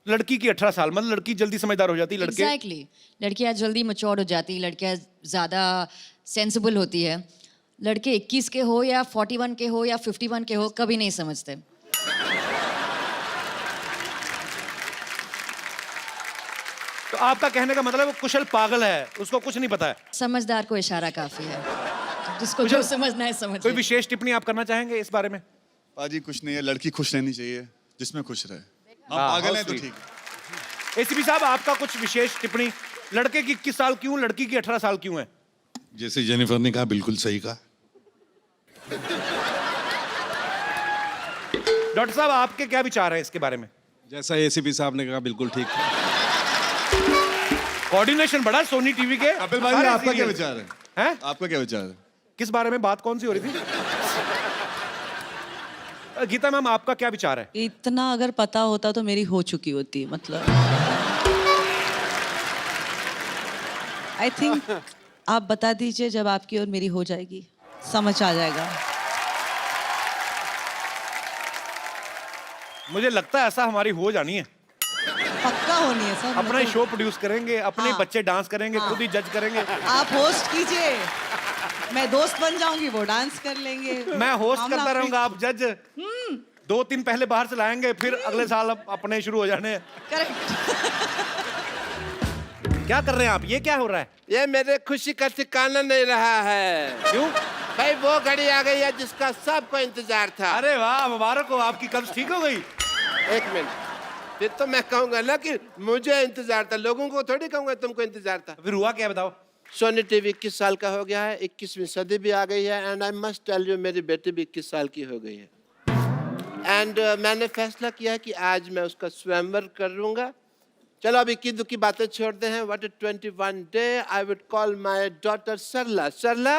लड़की की 18 साल, मतलब लड़की जल्दी समझदार हो जाती है, लड़के एग्जैक्टली लड़कियां जल्दी मैच्योर हो जाती है, लड़कियां ज़्यादा सेंसिबल होती है। लड़के 21 के हो या 41 के हो या 51 के हो, कभी नहीं समझते। तो आपका कहने का मतलब वो कुशल पागल है, उसको कुछ नहीं पता है। समझदार को इशारा काफी है, जिसको जो समझना है समझ। कोई विशेष टिप्पणी आप करना चाहेंगे इस बारे में? पाजी कुछ नहीं है, लड़की खुश रहनी चाहिए, जिसमें खुश रहे। हम हाँ, पागल हैं how तो sweet। ठीक है। एसीपी साहब, आपका कुछ विशेष टिप्पणी, लड़के की 21 साल क्यों, लड़की की 18 साल क्यों है? जैसे जेनिफर ने कहा, बिल्कुल सही कहा। डॉक्टर साहब, आपके क्या विचार हैं इसके बारे में? जैसा एसीपी साहब ने कहा, बिल्कुल ठीक। कोऑर्डिनेशन बड़ा सोनी टीवी के। कपिल भाई, आपका क्या विचार है? हैं? आपका क्या विचार है? किस बारे में बात कौन सी हो रही थी? गीता मैम, आपका क्या विचार है? इतना अगर पता होता तो मेरी हो चुकी होती, मतलब आई थिंक आप बता दीजिए जब आपकी और मेरी हो जाएगी, समझ आ जाएगा। मुझे लगता है ऐसा हमारी हो जानी है। पक्का होनी है सर। अपना ही शो प्रोड्यूस करेंगे, अपने ही बच्चे डांस करेंगे, खुद ही जज करेंगे। आप होस्ट कीजिए, मैं दोस्त बन जाऊंगी, वो डांस कर लेंगे। मैं होस्ट करता रहूंगा, आप जज। 2-3 पहले बाहर से लाएंगे, फिर अगले साल अपने शुरू हो जाने। करेक्ट। क्या कर रहे हैं आप? ये क्या हो रहा है? ये मेरे खुशी का ठिकाना नहीं रहा है। क्यों? भाई वो घड़ी आ गई है जिसका सबको इंतजार था। अरे वाह, मुबारक हो, आपकी कब्ज ठीक हो गई। एक मिनट, फिर तो मैं कहूंगा ना कि मुझे इंतजार था, लोगों को थोड़ी कहूंगा तुमको इंतजार था। फिर हुआ क्या बताओ? सोनी टीवी 21 साल का हो गया है, 21वीं सदी भी आ गई है, and I must tell you मेरी बेटी भी 21 साल की हो गई है। एंड मैंने फैसला किया है कि आज मैं उसका स्वयंवर करूंगा। चलो अब इक्की दुक्की बातें छोड़ते हैं। What 21 day I would call my daughter Sarla. Sarla,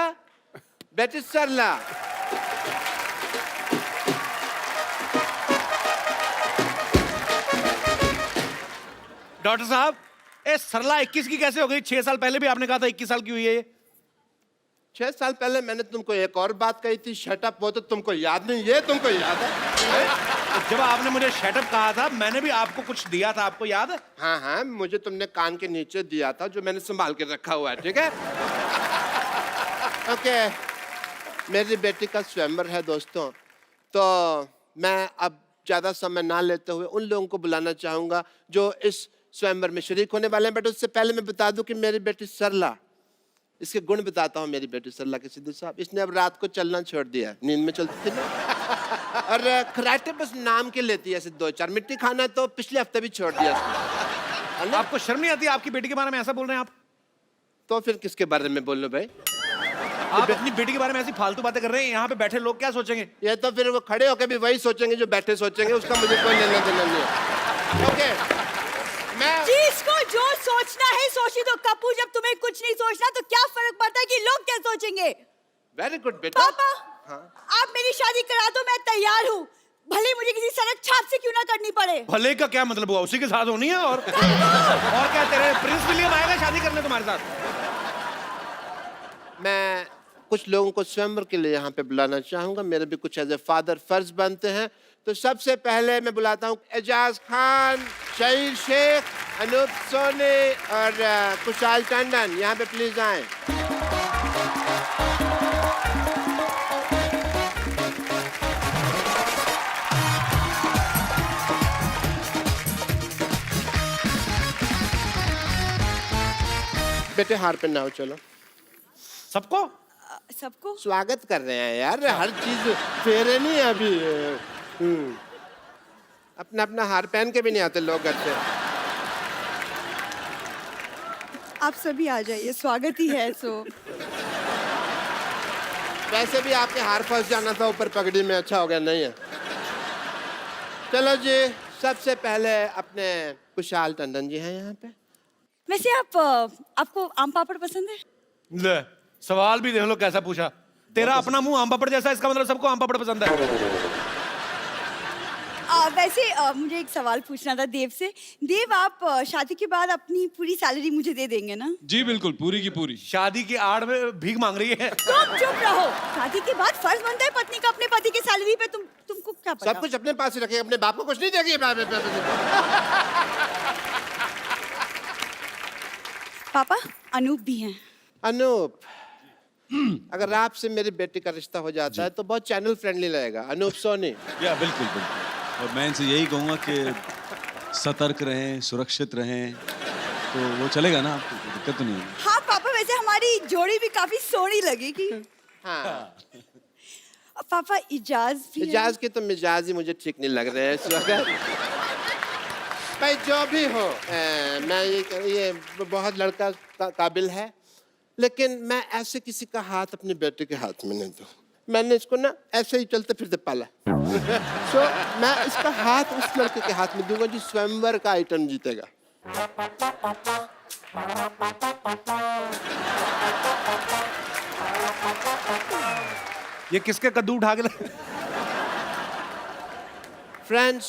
बेटी सरला, डॉक्टर साहब, ए सरला 21 की कैसे हो गई? 6 साल पहले भी आपने कहा था 21 साल की हुई है ये। 6 साल पहले मैंने तुमको एक और बात कही थी, शट अप, वो तो तुमको याद नहीं, ये तुमको याद है? जब आपने मुझे शटअप कहा था, मैंने भी आपको कुछ दिया था, आपको याद है? हाँ हाँ, मुझे तुमने कान के नीचे दिया था, जो मैंने संभाल के रखा हुआ है, ठीक है? ओके, मेरी बेटी का स्वयंवर है दोस्तों, तो मैं अब ज्यादा समय ना लेते हुए उन लोगों को बुलाना चाहूंगा जो इस स्वयंवर में शरीक होने वाले हैं। बट उससे पहले मैं बता दूं कि मेरी बेटी सरला, इसके गुण बताता हूँ मेरी बेटी सरला के। सिद्धू साहब, इसने अब रात को चलना छोड़ दिया, नींद में चलती थी ना, और खराटे बस नाम के लेती है, ऐसे 2-4 मिट्टी खाना तो पिछले हफ्ते भी छोड़ दिया उसने। आपको शर्म नहीं आती? आपकी बेटी के बारे में ऐसा बोल रहे हैं आप? तो फिर किसके बारे में बोल लो भाई? आप अपनी बेटी के बारे में ऐसी फालतू बातें कर रहे हैं, यहाँ पे बैठे लोग क्या सोचेंगे? ये तो फिर वो खड़े होकर भी वही सोचेंगे जो बैठे सोचेंगे, उसका मुझे कोई लेना देना नहीं है। ओके, मैं जिसको जो सोचना है सोची तो कपूर, जब तुम्हें कुछ नहीं सोचना तो क्या फर्क पड़ता है कि लोग क्या सोचेंगे? वेरी गुड बेटा। पापा, आप मेरी शादी करा दो, मैं तैयार हूँ, भले मुझे किसी सड़क छाप से क्यों ना करनी पड़े। भले का क्या मतलब हुआ? उसी के साथ होनी है। और क्या, तेरे प्रिंस विलियम आएगा शादी करने तुम्हारे साथ? मैं कुछ लोगों को स्वयंवर के लिए यहाँ पे बुलाना चाहूंगा, मेरे भी कुछ एज ए फादर फर्ज बनते हैं। तो सबसे पहले मैं बुलाता हूँ एजाज खान, शहीर शेख, अनूप सोनी और कुशाल टंडन, यहाँ पे प्लीज आए। बेटे हार पहनाओ, चलो। सबको सबको स्वागत कर रहे हैं यार, हर चीज फेरे नहीं है अभी। अपना अपना हार पहन के भी नहीं आते लोग घर से। आप सभी आ जाइए, स्वागत ही है। सो वैसे भी आपके हार फंस जाना था ऊपर पगड़ी में, अच्छा हो गया नहीं है। चलो जी, सबसे पहले अपने कुशाल टंडन जी हैं यहाँ पे। वैसे आपको आम पापड़ पसंद है? ले, सवाल भी देख लो कैसा पूछा। तेरा अपना मुंह आम पापड़ जैसा, इसका मतलब सबको आम पापड़ पसंद है। वैसे मुझे एक सवाल पूछना था देव से। देव, आप शादी के बाद अपनी पूरी सैलरी मुझे दे देंगे ना? जी बिल्कुल, पूरी की पूरी। शादी की आड़ में भीख मांग रही है। तुम चुप रहो। शादी के बाद फर्ज बनता है पत्नी का अपने पति की सैलरी पे। तुमको क्या पता? सब कुछ अपने पास ही रखे, अपने बाप को कुछ नहीं देगी। पापा, अनूप भी हैं। अनूप, अगर आपसे मेरी बेटी का रिश्ता हो जाता है तो बहुत चैनल फ्रेंडली रहेगा। अनूप सोनी। या बिल्कुल बिल्कुल, और मैं इनसे यही कहूँगा कि सतर्क रहें, सुरक्षित रहें, तो वो चलेगा ना, आपको दिक्कत तो नहीं होगी। हाँ पापा, वैसे हमारी जोड़ी भी काफी सोहनी लगेगी। हाँ पापा, इजाज भी है। इजाज के तो मिजाज ही मुझे ठीक नहीं लग रहे हैं इस वक्त। भाई जो भी हो, मैं ये बहुत लड़का काबिल है, लेकिन मैं ऐसे किसी का हाथ अपने बेटे के हाथ में नहीं दूँ। मैंने इसको ना ऐसे ही चलते फिरते पाला। सो मैं इसका हाथ उस लड़के के हाथ में दूंगा जो स्वयंवर का आइटम जीतेगा। ये किसके कद्दू उठा के friends,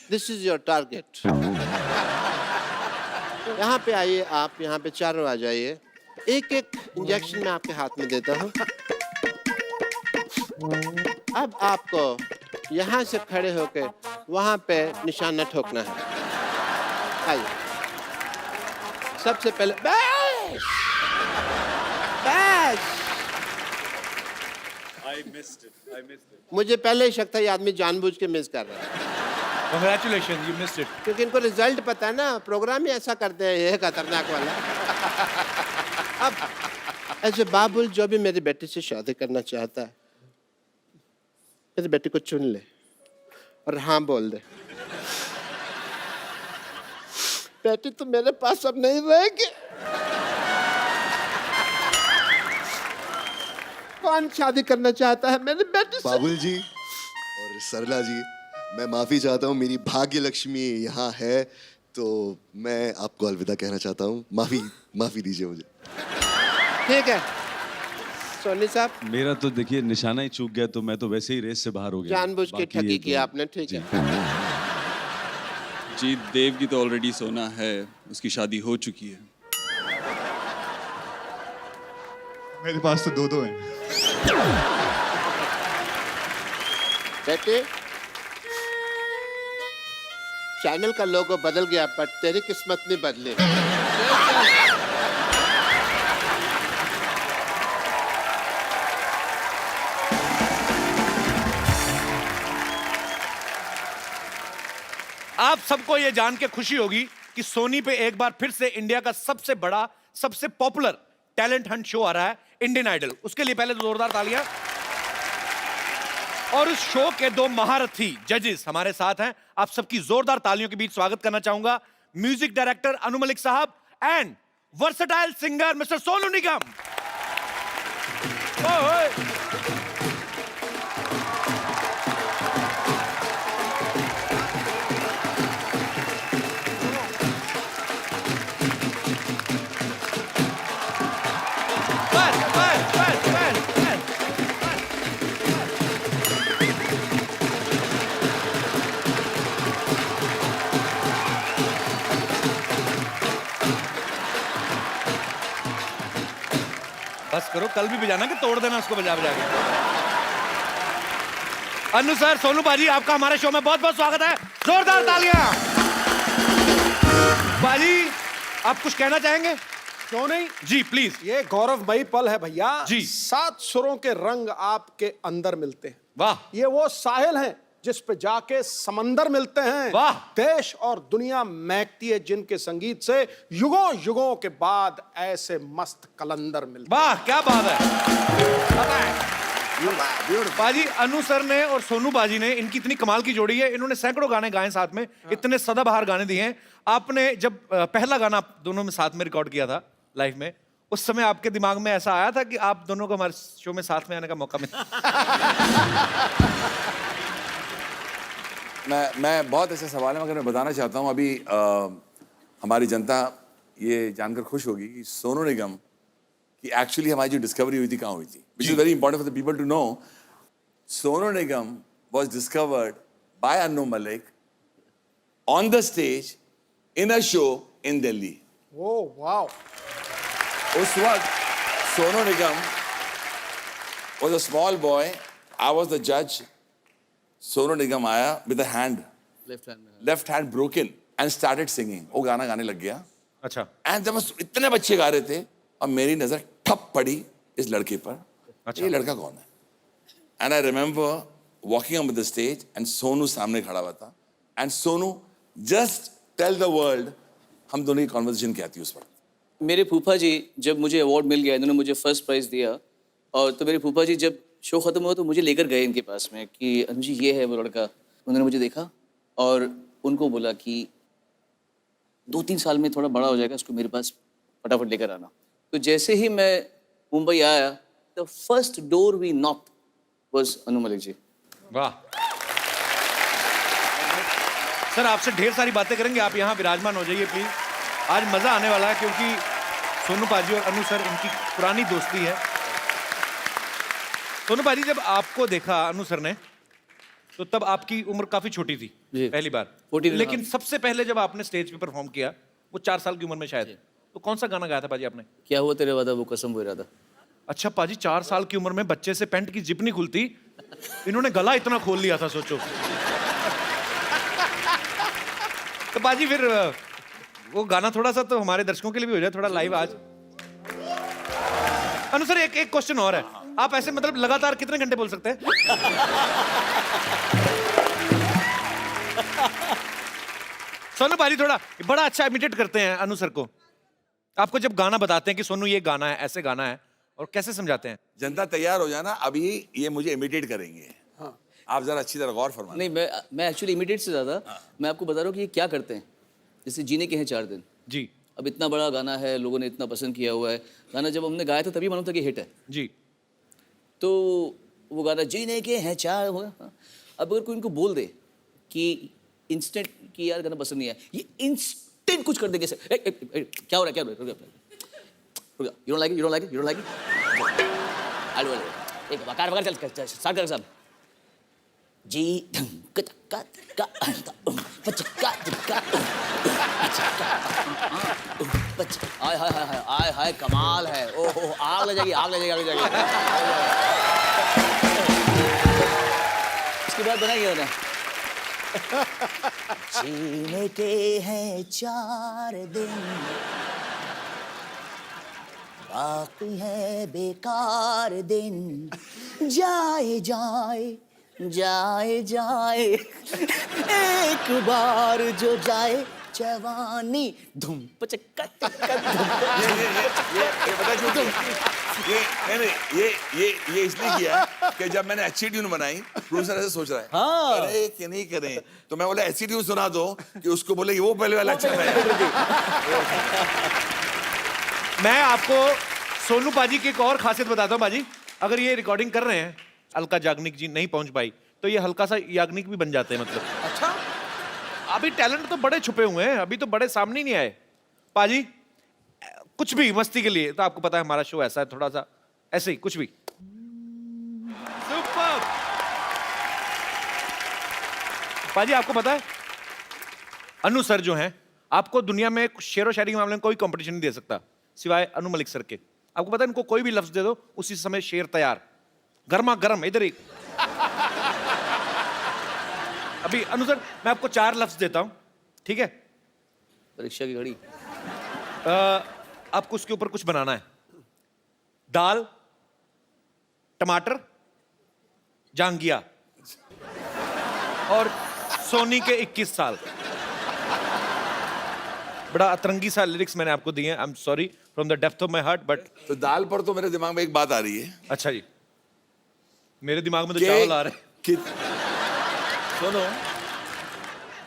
this is your target. यहाँ पे आइए, आप यहाँ पे चारों आ जाइए। एक एक इंजेक्शन मैं आपके हाथ में देता हूँ। अब आपको यहाँ से खड़े होकर वहाँ पे निशाना ठोकना है। आइए, सबसे पहले बैश बैश। मुझे पहले ही शक था ये आदमी जानबूझ के मिस कर रहा है। Congratulations, you missed it. क्योंकि इनको रिजल्ट पता है ना, प्रोग्राम ही ऐसा करते हैं, ये खतरनाक वाला। अब ऐसे बाबुल जो भी मेरी बेटी से शादी करना चाहता है, मेरी बेटी को चुन ले और हाँ बोल दे। बेटी तो मेरे पास अब नहीं रहेगी। कौन शादी करना चाहता है मेरी बेटी से? बाबुल जी और सरला जी, मैं माफी चाहता हूँ, मेरी भाग्य लक्ष्मी यहाँ है, तो मैं आपको अलविदा कहना चाहता हूँ। माफी दीजिए मुझे। ठीक है सोनी साहब, मेरा तो देखिए निशाना ही चूक गया, तो मैं तो वैसे ही रेस से बाहर हो गया। जानबूझ के बाकी ये ठगी तो- किया आपने। ठीक है जी, देव की तो ऑलरेडी सोना है, उसकी शादी हो चुकी है। मेरे पास तो दो हैं। बेटे, चैनल का लोगो बदल गया पर तेरी किस्मत नहीं बदली। आप सबको ये जान के खुशी होगी कि सोनी पे एक बार फिर से इंडिया का सबसे बड़ा, सबसे पॉपुलर टैलेंट हंट शो आ रहा है, इंडियन आइडल। उसके लिए पहले जोरदार तालियां। और उस शो के दो महारथी जजेस हमारे साथ हैं। आप सबकी जोरदार तालियों के बीच स्वागत करना चाहूंगा म्यूजिक डायरेक्टर अनु मलिक साहब and versatile singer Mr Sonu Nigam. बस करो, कल भी बजाना कि तोड़ देना उसको बजा बजा के। अनु सर, सोनू बाजी, आपका हमारे शो में बहुत बहुत स्वागत है। जोरदार तालियां। बाजी, आप कुछ कहना चाहेंगे? क्यों नहीं जी प्लीज। ये गौरवमयी पल है भैया जी। 7 सुरों के रंग आपके अंदर मिलते हैं। वाह। ये वो साहिल हैं जिस पे जाके समंदर मिलते हैं। वाह। देश और दुनिया महकती है जिनके संगीत से युगों युगों के बाद ऐसे मस्त कलंदर मिलते। वाह, क्या बात है। बाजी, अनु सर ने और सोनू बाजी ने, इनकी इतनी कमाल की जोड़ी है, इन्होंने सैकड़ों गाने गाए साथ में, इतने सदाबहार गाने दिए हैं। आपने जब पहला गाना आप दोनों में साथ में रिकॉर्ड किया था लाइव में, उस समय आपके दिमाग में ऐसा आया था कि आप दोनों को हमारे शो में साथ में आने का मौका मिला? मैं बहुत ऐसे सवाल है, मगर मैं बताना चाहता हूँ अभी हमारी जनता ये जानकर खुश होगी कि सोनू निगम की एक्चुअली हमारी जो डिस्कवरी हुई थी कहाँ हुई थी, which is very important for the people to know. Sonu Nigam was discovered by Anu Malik on the stage in a show in Delhi. Oh wow. उस वक्त Sonu Nigam was a small boy, I was the जज। सोनू निगम आया with a hand, left hand broken and started singing. वो गाना गाने लग गया। अच्छा। एंड जब इतने बच्चे गा रहे थे और मेरी नजर ठप पड़ी इस लड़के पर। अच्छा। ये लड़का कौन है? And I remember walking on the stage and Sonu सामने खड़ा हुआ था। And Sonu just tell the world, हम दोनों की कॉन्वर्सेशन क्या थी उस वक्त। मेरे फूफा जी, जब मुझे अवार्ड मिल गया, इन्होंने मुझे फर्स्ट प्राइज दिया, और तो मेरे फूफा जी जब शो खत्म हुआ तो मुझे लेकर गए इनके पास में कि अनु जी ये है वो लड़का। उन्होंने मुझे देखा और उनको बोला कि 2-3 साल में थोड़ा बड़ा हो जाएगा, उसको मेरे पास फटाफट लेकर आना। तो जैसे ही मैं मुंबई आया, the first door we knock was Anu Malik ji. वाह सर, आपसे ढेर सारी बातें करेंगे, आप यहाँ विराजमान हो जाइए प्लीज। आज मजा आने वाला है क्योंकि सोनू पाजी और अनु सर, इनकी पुरानी दोस्ती है। सोनू पाजी, जब आपको देखा अनु सर ने, तो तब आपकी उम्र काफी छोटी थी पहली बार। लेकिन सबसे पहले जब आपने स्टेज पे परफॉर्म किया वो 4 साल की उम्र में शायद। तो कौन सा गाना गाया था पाजी आपने? क्या हुआ तेरे वादा वो कसम वो इरादा। अच्छा पाजी, 4 साल की उम्र में बच्चे से पैंट की जिप नहीं खुलती, इन्होंने गला इतना खोल लिया था, सोचो। तो पाजी फिर वो गाना थोड़ा सा तो हमारे दर्शकों के लिए भी हो जाए थोड़ा लाइव आज। अनु सर, एक क्वेश्चन और है, आप ऐसे मतलब लगातार कितने घंटे बोल सकते हैं? सोनू पाजी थोड़ा बड़ा अच्छा इमिटेट करते हैं अनु सर को। आपको जब गाना बताते हैं कि सोनू ये गाना है, ऐसे गाना है, और कैसे समझाते हैं? जनता तैयार हो जाना, अभी ये मुझे इमिटेट करेंगे। हाँ। आप जरा अच्छी तरह गौर फरमाना। नहीं, मैं एक्चुअली इमिटेट से ज्यादा मैं आपको बता रहा हूँ कि ये क्या करते हैं। जैसे जीने के हैं 4 दिन जी, अब इतना बड़ा गाना है, लोगों ने इतना पसंद किया हुआ है। गाना जब हमने गाया था तभी मालूम था कि हिट है जी। तो वो गाना जीने के हैं 4 हुआ। अब अगर कोई इनको बोल दे कि इंस्टेंट कि यार गाना पसंद नहीं है, ये इंस्टेंट कुछ कर देंगे सर। क्या हो रहा है, क्या हो रहा है, you don't like it, you don't like it, you don't like it, आलू आलू एक वकार वकार चल स्टार्ट कर साहब। जी धक का का पचका का हाय हाय हाय हाय हाय कमाल है। ओहो आग लग जाएगी, आग लग जाएगी, आग लग जाएगी। उसके बाद बनाइए ना जीने के हैं 4 दिन बाकी है बेकार दिन, जाए जाए जाए जाए एक बार जो जाए जवानी धूम पचक्का चक्का ये इसलिए किया कि जब मैंने अच्छी ट्यून बनाई प्रोड्यूसर ऐसे सोच रहा है, हाँ। करे कि नहीं करें, तो मैं बोला ऐसी ट्यून सुना दो कि उसको बोले वो पहले वाला अच्छा है। मैं आपको सोनू पाजी की एक और खासियत बताता हूँ पाजी। अगर ये रिकॉर्डिंग कर रहे हैं, अलका याग्निक जी नहीं पहुंच पाई, तो ये हल्का सा याग्निक भी बन जाते हैं मतलब। अच्छा, अभी टैलेंट तो बड़े छुपे हुए हैं, अभी तो बड़े सामने ही नहीं आए। पाजी कुछ भी मस्ती के लिए, तो आपको पता है हमारा शो ऐसा है, थोड़ा सा ऐसे ही कुछ भी। सुपर पाजी, आपको पता है अनु सर जो हैं, आपको दुनिया में शेरो शायरी के मामले में कोई कंपटीशन नहीं दे सकता सिवाय अनु मलिक सर के। आपको पता है इनको कोई भी लफ्ज दे दो उसी समय शेर तैयार, गर्मा गर्म, इधर ही। अभी अनु सर मैं आपको 4 लफ्ज देता हूं, ठीक है? परीक्षा की घड़ी। आपको उसके ऊपर कुछ बनाना है। दाल, टमाटर, जांगिया और सोनी के 21 साल। बड़ा अतरंगी सा लिरिक्स मैंने आपको दिए हैं। I am sorry from the depth of my heart, but तो दाल पर तो मेरे दिमाग में एक बात आ रही है। अच्छा जी, मेरे दिमाग में तो चावल आ रहे हैं। सुनो,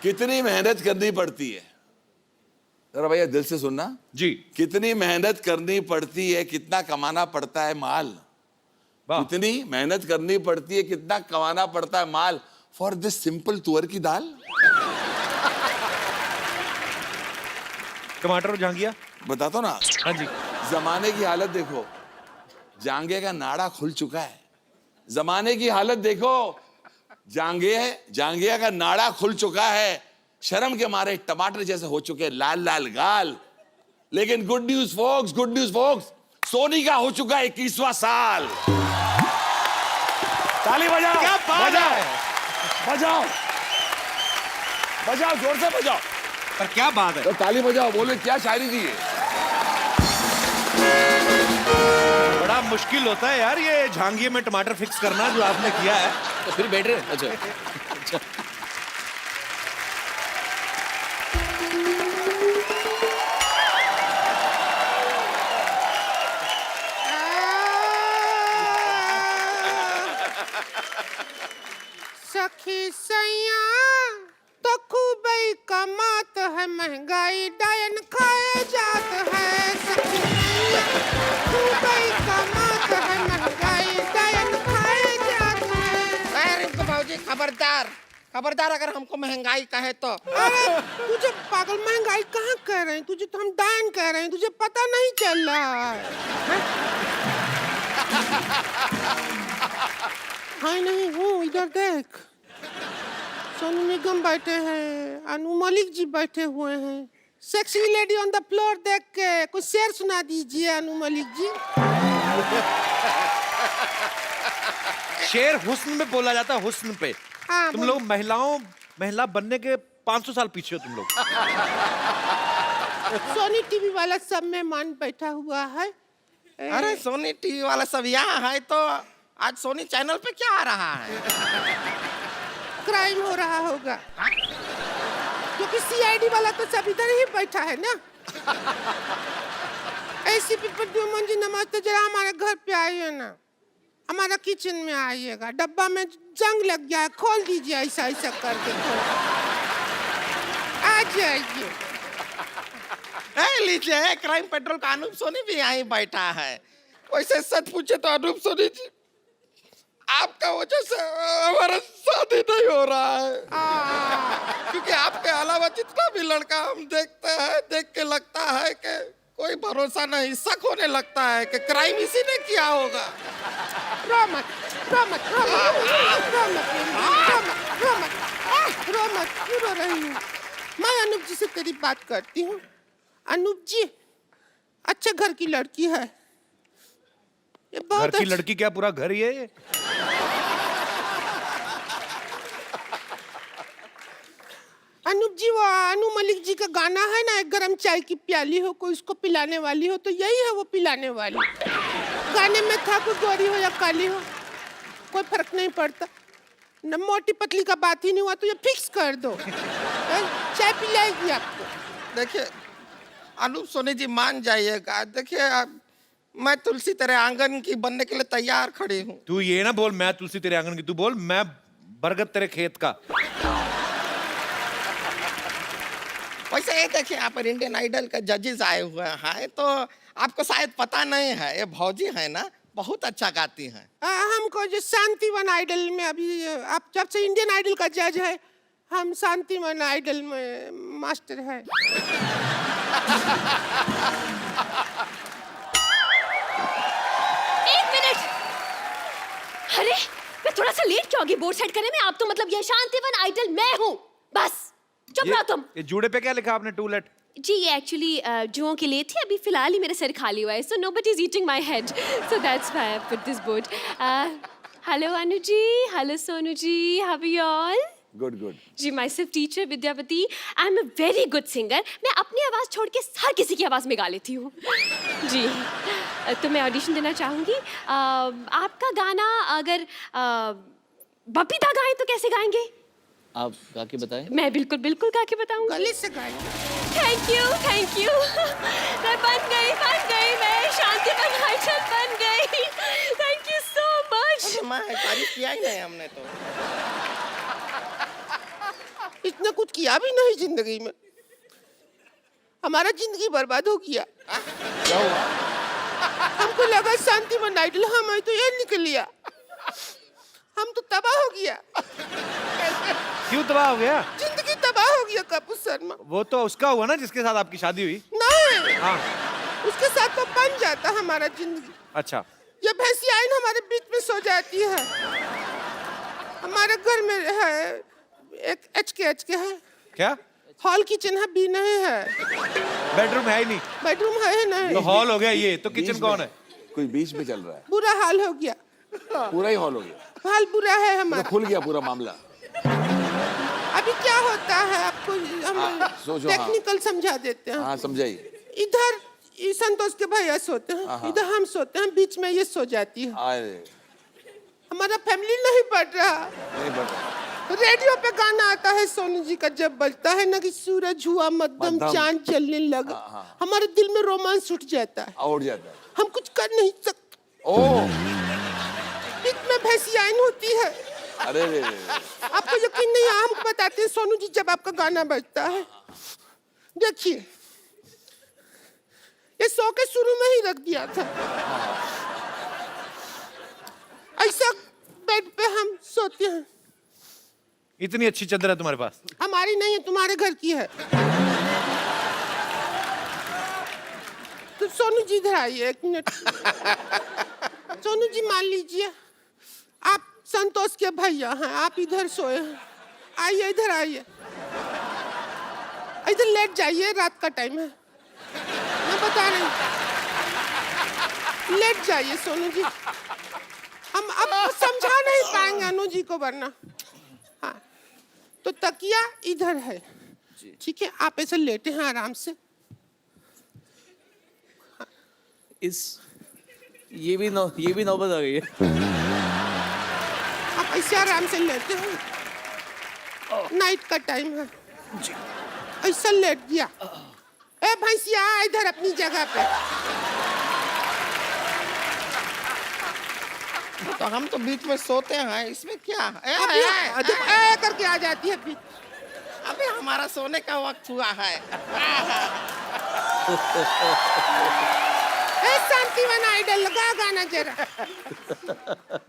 कितनी मेहनत करनी पड़ती है, जरा भैया दिल से सुनना जी। कितनी मेहनत करनी पड़ती है, कितना कमाना पड़ता है माल, कितनी मेहनत करनी पड़ती है, कितना कमाना पड़ता है माल फॉर दिस सिंपल तुअर की दाल। टमाटर और जांगिया बताता ना। हाँ जी। जमाने की हालत देखो, जांगे का नाड़ा खुल चुका है। जमाने की हालत देखो, जांगिया का नाड़ा खुल चुका है। शर्म के मारे टमाटर जैसे हो चुके लाल लाल गाल। लेकिन good news folks, good news folks, Sony का हो चुका 21वां साल। ताली बजाओ, क्या बात बजाओ, है? बजाओ, बजाओ, जोर से बजाओ। पर क्या बात है? तो ताली बजाओ, बोले क्या शायरी दी है। बड़ा मुश्किल होता है यार ये झांगिए में टमाटर फिक्स करना जो आपने किया है। तो फिर बैठ रहे। अच्छा सखी सैया तो खूब ही कमात है, महंगाई डायन खाए जात है। सखी सैया खूब ही कमात है, महंगाई डायन खाए जात है। अरे तो भाऊजी खबरदार, खबरदार अगर हमको महंगाई कहे तो। अरे तुझे पागल महंगाई कहाँ कह रहे हैं, तुझे तो हम डायन कह रहे हैं, तुझे पता नहीं चल रहा है। हाँ नहीं हूँ, इधर देख। सोनू निगम बैठे हैं, अनु मलिक जी बैठे हुए हैं, sexy lady on the floor देख के कुछ शेर सुना दीजिए अनु मलिक जी। शेर हुस्न में बोला जाता है, हुस्न पे। हाँ, तुम लोग महिला बनने के 500 साल पीछे हो तुम लोग। सोनी टीवी वाला सब में मान बैठा हुआ है। अरे सोनी टीवी वाला सब यहाँ है तो आज सोनी चैनल पे क्या आ रहा है? क्राइम हो रहा होगा क्योंकि सीआईडी वाला तो सब इधर ही बैठा है ना। एसीपी प्रद्युमन जी नमस्ते, जरा हमारे घर पे आइए ना, हमारा किचन में आइएगा, डब्बा में जंग लग गया है, खोल दीजिए ऐसा ऐसा करके आ जाइए। लीजिए क्राइम पेट्रोल का अनूप सोनी भी यहीं बैठा है। वैसे सच पूछे तो अनूप सोनी जी आपका वजह से हमारा शादी नहीं हो रहा है, क्योंकि आपके अलावा जितना भी लड़का हम देखते हैं देख के लगता है कि कोई भरोसा नहीं, शक होने लगता है कि क्राइम इसी ने किया होगा। रो मत, क्यों रो रही हूँ? मैं अनूप जी से तेरी बात करती हूँ। अनूप जी अच्छे घर की लड़की है, ये बहुत घर की लड़की क्या पूरा घर ही है ये? अनूप जी, वो अनु मलिक जी का गाना है ना, एक गरम चाय की प्याली हो कोई उसको पिलाने वाली हो, तो यही है वो पिलाने वाली। गाने में था कोई गोरी हो या काली हो कोई फर्क नहीं पड़ता, न मोटी पतली का बात ही नहीं हुआ तो ये फिक्स कर दो, चाय पिलाएगी आपको। देखिए अनूप सोनी जी मान जाइएगा, देखिए मैं तुलसी तेरे आंगन की बनने के लिए तैयार खड़ी हूँ। तू ये ना बोल मैं तुलसी तेरे आंगन की, तू बोल मैं बरगद तेरे खेत का। वैसे ये देखिए यहाँ पर इंडियन आइडल का जजेस आए हुए हैं, तो आपको शायद पता नहीं है ये भौजी है ना, बहुत अच्छा गाती हैं। हमको जो शांतिवन आइडल में अभी, आप जब से इंडियन आइडल का जज है, हम शांतिवन आइडल में मास्टर है। एक मिनट, अरे मैं थोड़ा सा लेट क्यों होगी बोर्ड सेट करने में? आप तो मतलब ये शांतिवन आइडल मैं हूँ, बस चुप रहो तुम। ये जूड़े पे क्या लिखा आपने? To late? जी ये एक्चुअली जुओं के लिए थी, अभी फिलहाल ही मेरा सर खाली हुआ है, so nobody is eating my head, so that's why I put this board. Hello Anu ji, hello Sonu ji, how are you all? Good good. जी myself teacher Vidyapati, I am a very good singer. मैं अपनी आवाज़ छोड़ के हर किसी की आवाज़ में गा लेती हूँ। जी तो मैं ऑडिशन देना चाहूँगी। आपका गाना अगर बबीता गाएं तो कैसे गाएंगे? आप गा के बताएं। मैं बिल्कुल बिल्कुल गा के बताऊंगी। गले से गाएंगे। Thank you thank you. मैं बन गई मैं शांतिवन आइडल बन गई। Thank you so much. मैं तारीफ किया ही नहीं हमने तो। इतना कुछ किया भी नहीं जिंदगी में, हमारा जिंदगी बर्बाद हो गया। क्या हुआ? हमको लगा शांतिवन आइडल हम है तो ये निकल लिया, हम तो तबाह हो गया। क्यों तबाह हो गया? जिंदगी तबाह हो गया कपूर शर्मा। वो तो उसका हुआ ना जिसके साथ आपकी शादी हुई। नहीं हाँ उसके साथ तो बन जाता हमारा जिंदगी। अच्छा। ये भैंसी आइन हमारे बीच में सो जाती है। हमारे घर में है एक एच के है। क्या? हॉल किचन है भी नहीं है, बेडरूम है ही नहीं। बेडरूम है ही नहीं तो हॉल हो गया ये, तो किचन कौन है? कोई बीच में चल रहा है। बुरा हाल हो गया। पूरा ही हॉल हो गया। हाल बुरा है हमारा। तो खुल गया पूरा मामला। अभी क्या होता है आपको हम सोचो। टेक्निकल समझा देते हैं। हाँ समझाइए। इधर संतोष के भैया सोते हैं, इधर हम सोते हैं, बीच में ये सो जाती है। हमारा फैमिली नहीं बढ़ रहा। नहीं बढ़ रहा। रेडियो पे गाना आता है सोनू जी का, जब बजता है ना कि सूरज हुआ मध्यम चांद चलने लगा, हमारे दिल में रोमांस उठ जाता है, उठ जाता है। हम कुछ कर नहीं सकते। बीच में भैंसियाइन होती है। अरे आपको यकीन नहीं है, हम बताते हैं सोनू जी, जब आपका गाना बजता है, देखिए ये सो के शुरू में ही रख दिया था, ऐसा बेड पे हम सोते हैं। इतनी अच्छी चादर है तुम्हारे पास? हमारी नहीं है, तुम्हारे घर की है। तो सोनू जी इधर आइए एक मिनट। सोनू जी मान लीजिए आप संतोष के भैया हैं, आप इधर सोए हैं, आइए इधर आइए। इधर लेट जाइए, रात का टाइम है, मैं बता रही हूँ। लेट जाइए सोनू जी, हम अब समझा नहीं पाएंगे अनु जी को, वरना हाँ। तो तकिया इधर है, ठीक है, आप ऐसे लेटे हैं आराम से। ये भी नौबत आ गई है। आप ऐसे आराम से लेटे हैं, नाइट का टाइम है, ऐसा लेट गया। ए भैंसिया इधर अपनी जगह पे। तो हम तो बीच में सोते हैं, इसमें क्या है? ए करके आ जाती है फिर। अबे हमारा सोने का वक्त हुआ है। ए शांतिवन आइडल लगा गाना जरा।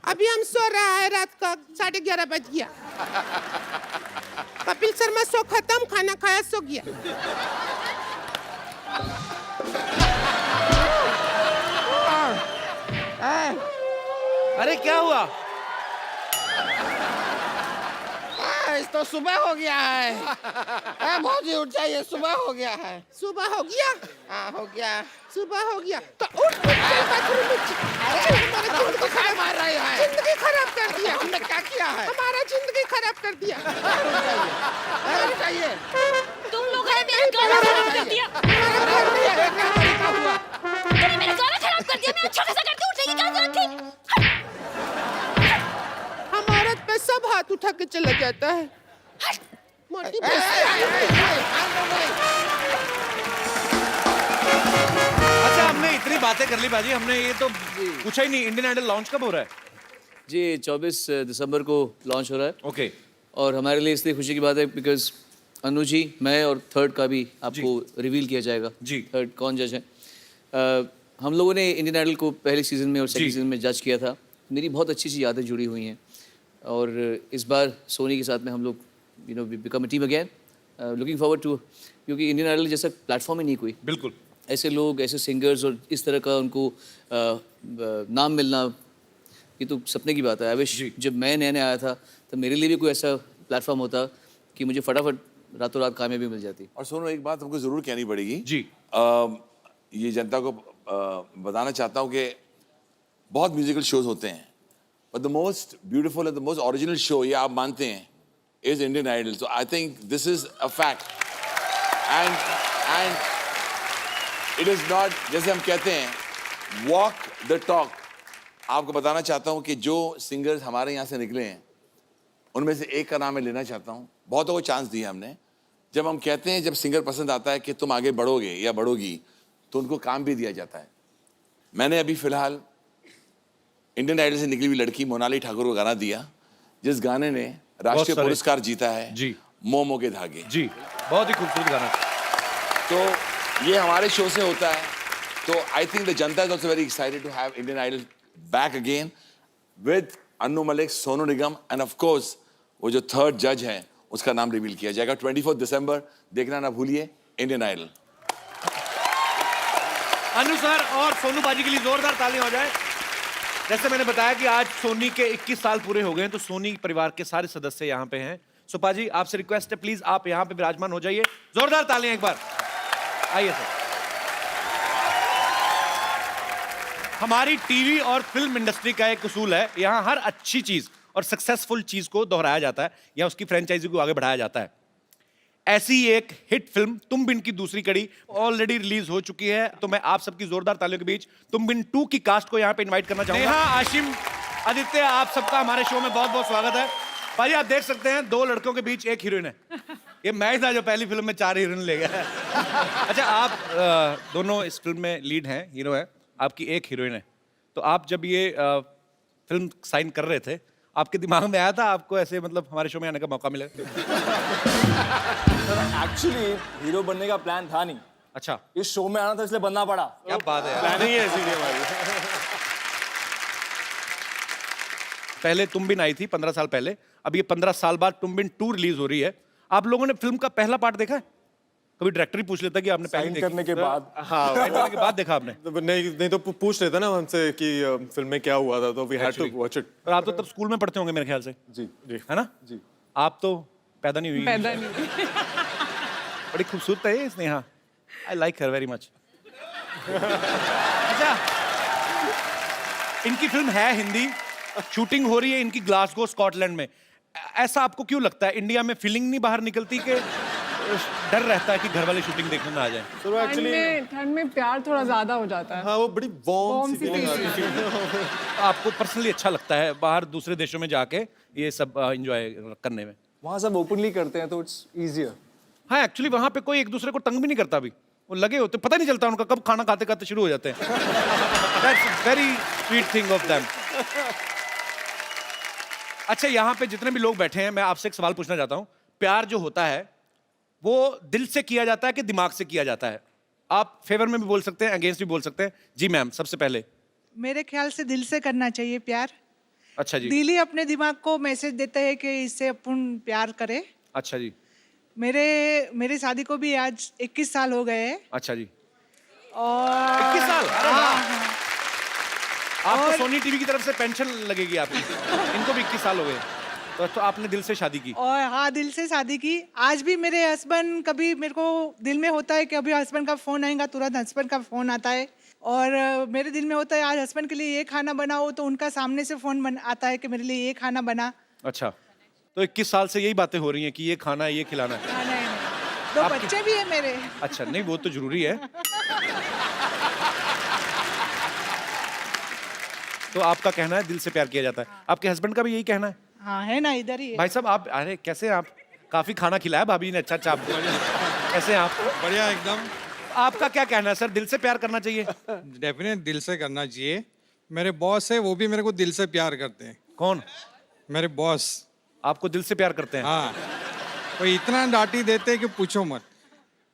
अभी हम सो रहा है, रात का 11:30 बज गया। कपिल शर्मा शो खत्म, खाना खाया, सो गया। अरे क्या हुआ? तो सुबह हो गया है। बहुत ही उठ जाइए, सुबह हो गया है। सुबह हो गया? हाँ हो गया। सुबह हो गया तो उठ बाथरूम में। मार रही है। जिंदगी खराब कर दिया। हमने क्या किया है? हमारा जिंदगी खराब कर दिया। रुक जाइए। तुम लोगों ने मेरा गाना खराब कर दिया। तुमने मेरा गाना खराब कर दिया। मैं छोटा सा करके उठने की क्या जरूरत थी? हम औरत पे सब हाथ उठा के चला जाता है। मोटी अच्छा, हमने इतनी बातें कर ली बाजी, हमने ये तो पूछा ही नहीं, इंडियन आइडल लॉन्च कब हो रहा है? जी 24 दिसंबर को लॉन्च हो रहा है। ओके। और हमारे लिए इसलिए खुशी की बात है बिकॉज अनु जी, मैं और थर्ड का भी आपको रिवील किया जाएगा। जी। थर्ड कौन जज है? हम लोगों ने इंडियन आइडल को पहले सीजन में और सेकंड सीजन में जज किया था। मेरी बहुत अच्छी सी यादें जुड़ी हुई हैं और इस बार सोनी के साथ में हम लोग become a team again. Looking forward to, क्योंकि इंडियन आइडल जैसा प्लेटफॉर्म ही नहीं कोई। बिल्कुल। ऐसे लोग, ऐसे सिंगर्स और इस तरह का उनको नाम मिलना, ये तो सपने की बात है। आई विश जब मैं नया आया था तो मेरे लिए भी कोई ऐसा प्लेटफॉर्म होता कि मुझे फटाफट रातों रात कामयाबी मिल जाती। और सोनू, एक बात हमको जरूर कहनी पड़ेगी जी। ये जनता को बताना चाहता हूँ कि बहुत म्यूजिकल शोज होते हैं, but the most beautiful and the most original show, ये आप मानते हैं, is Indian Idol. So I think this is a fact and it is not, जैसे हम कहते हैं, वॉक द टॉक। आपको बताना चाहता हूँ कि जो सिंगर्स हमारे यहाँ से निकले हैं उनमें से एक का नाम मैं लेना चाहता हूँ। बहुतों को चांस दिया हमने। जब हम कहते हैं, जब सिंगर पसंद आता है कि तुम आगे बढ़ोगे या बढ़ोगी, तो उनको काम भी दिया जाता है। मैंने अभी फिलहाल इंडियन आइडल से निकली हुई लड़की मोनाली ठाकुर को गाना दिया, जिस गाने ने राष्ट्रीय पुरस्कार जीता है। जी। मोमो के धागे। जी, बहुत ही खूबसूरत गाना। तो ये हमारे शो से होता है। तो आई थिंक द जनता is also very excited to have Indian Idol back again with Annu Malik, Sonu Nigam and of course वो जो थर्ड जज है उसका नाम रिवील किया जाएगा 24 दिसंबर। देखना ना भूलिए इंडियन आइडल। अनु सर और सोनू बाजी के लिए जोरदार तालियां हो जाए। जैसे मैंने बताया कि आज सोनी के 21 साल पूरे हो गए हैं, तो सोनी परिवार के सारे सदस्य यहाँ पे हैं। सुपा जी, आपसे रिक्वेस्ट है, प्लीज आप यहाँ पे विराजमान हो जाइए। जोरदार तालियां एक बार। आइए सर। हमारी टीवी और फिल्म इंडस्ट्री का एक उसूल है, यहाँ हर अच्छी चीज और सक्सेसफुल चीज को दोहराया जाता है या उसकी फ्रेंचाइजी को आगे बढ़ाया जाता है। ऐसी एक हिट फिल्म तुम बिन की दूसरी कड़ी ऑलरेडी रिलीज हो चुकी है, तो मैं आप सबकी जोरदार तालियों के बीच तुम बिन 2 की कास्ट को यहाँ पे इनवाइट करना चाहूंगा। नेहा, आशिम, आदित्य, आप सबका हमारे शो में बहुत बहुत स्वागत है। भाई आप देख सकते हैं 2 लड़कों के बीच 1 हीरोइन है। ये मैं ही था जो पहली फिल्म में 4 हीरोइन ले गया। अच्छा, आप दोनों इस फिल्म में लीड हैं, हीरो हैं, आपकी 1 हीरोइन है। तो आप जब ये फिल्म साइन कर रहे थे, आपके दिमाग में आया था आपको ऐसे मतलब हमारे शो में आने का मौका मिलेगा? एक्चुअली हीरो बनने का प्लान था नहीं। अच्छा। इस शो में आना था इसलिए बनना पड़ा। क्या बात है। प्लानिंग है इसीलिए हमारी। पहले तुम बिन आई थी 15 साल पहले, अब ये 15 साल बाद तुम बिन 2 रिलीज हो रही है। आप लोगों ने फिल्म का पहला पार्ट देखा है? कभी डायरेक्टर ही पूछ लेता कि आपने पहले करने के बाद। हाँ, साइन करने के बाद देखा आपने? नहीं तो पूछ लेता ना हमसे कि फिल्म में क्या हुआ था, तो we had to watch it. और आप तो तब स्कूल में पढ़ते होंगे मेरे ख्याल से। जी जी, है ना? जी। आप तो पैदा नहीं हुई। पैदा नहीं। बड़ी खूबसूरत है ये Sneha, I like her very much. अच्छा, इनकी फिल्म है हिंदी, शूटिंग हो रही है इनकी ग्लासगो स्कॉटलैंड में। ऐसा आपको क्यों लगता है, इंडिया में फीलिंग नहीं बाहर निकलती कि डर रहता है कि घर वाले शूटिंग देखने ना आ जाए? ठंड में प्यार थोड़ा ज्यादा हो जाता है। हाँ, वो बड़ी वार्म सी फीलिंग आती है। आपको पर्सनली अच्छा लगता है बाहर दूसरे देशों में जाके ये सब एंजॉय करने में? वहाँ सब ओपनली करते हैं तो इट्स इजियर। हाँ, एक्चुअली वहां पे कोई एक दूसरे को तंग भी नहीं करता। अभी वो लगे होते, पता नहीं चलता उनका कब खाना खाते खाते शुरू हो जाते हैं। That's very sweet thing of them. अच्छा, यहाँ पे जितने भी लोग बैठे हैं, मैं आपसे एक सवाल पूछना चाहता हूँ। प्यार जो होता है वो दिल से किया जाता है कि दिमाग से किया जाता है? आप फेवर में भी बोल सकते हैं, अगेंस्ट भी बोल सकते हैं। जी मैम, सबसे पहले। मेरे ख्याल से दिल से करना चाहिए प्यार। अच्छा जी। दिल ही अपने दिमाग को मैसेज देता है कि इससे अपन प्यार करें। अच्छा जी। मेरे शादी को भी आज 21 साल हो गए हैं। अच्छा जी। और 21 साल? अरे वाह। हाँ। आपको सोनी टीवी की तरफ से पेंशन लगेगी आपकी। इनको भी 21 साल हो गए। तो आपने दिल से शादी की? और हाँ, दिल से शादी की। आज भी मेरे हस्बैंड, कभी मेरे को दिल में होता है कि अभी हस्बैंड का फोन आएगा, तुरंत हस्बैंड का फोन आता है। और मेरे दिल में होता है आज हस्बैंड के लिए ये खाना बनाओ, तो उनका सामने से फोन आता है कि मेरे लिए ये खाना बना। अच्छा, तो 21 साल से यही बातें हो रही हैं कि ये खाना है, ये खिलाना है? हाँ, नहीं। 2 बच्चे भी है मेरे। अच्छा, नहीं वो तो जरूरी है। तो आपका कहना है दिल से प्यार किया जाता है। आपके हस्बैंड का भी यही कहना है? हाँ, है ना, इधर ही है। भाई साहब, आप अरे कैसे, आप काफी खाना खिलाया भाभी ने, अच्छा अच्छा आपको। कैसे आप? बढ़िया एकदम। आपका क्या कहना है सर, दिल से प्यार करना चाहिए? डेफिनेट दिल से करना चाहिए। मेरे बॉस है, वो भी मेरे को दिल से प्यार करते हैं। कौन? मेरे बॉस। आपको दिल से प्यार करते हैं? हाँ, वो इतना डांटी देते हैं कि पूछो मत।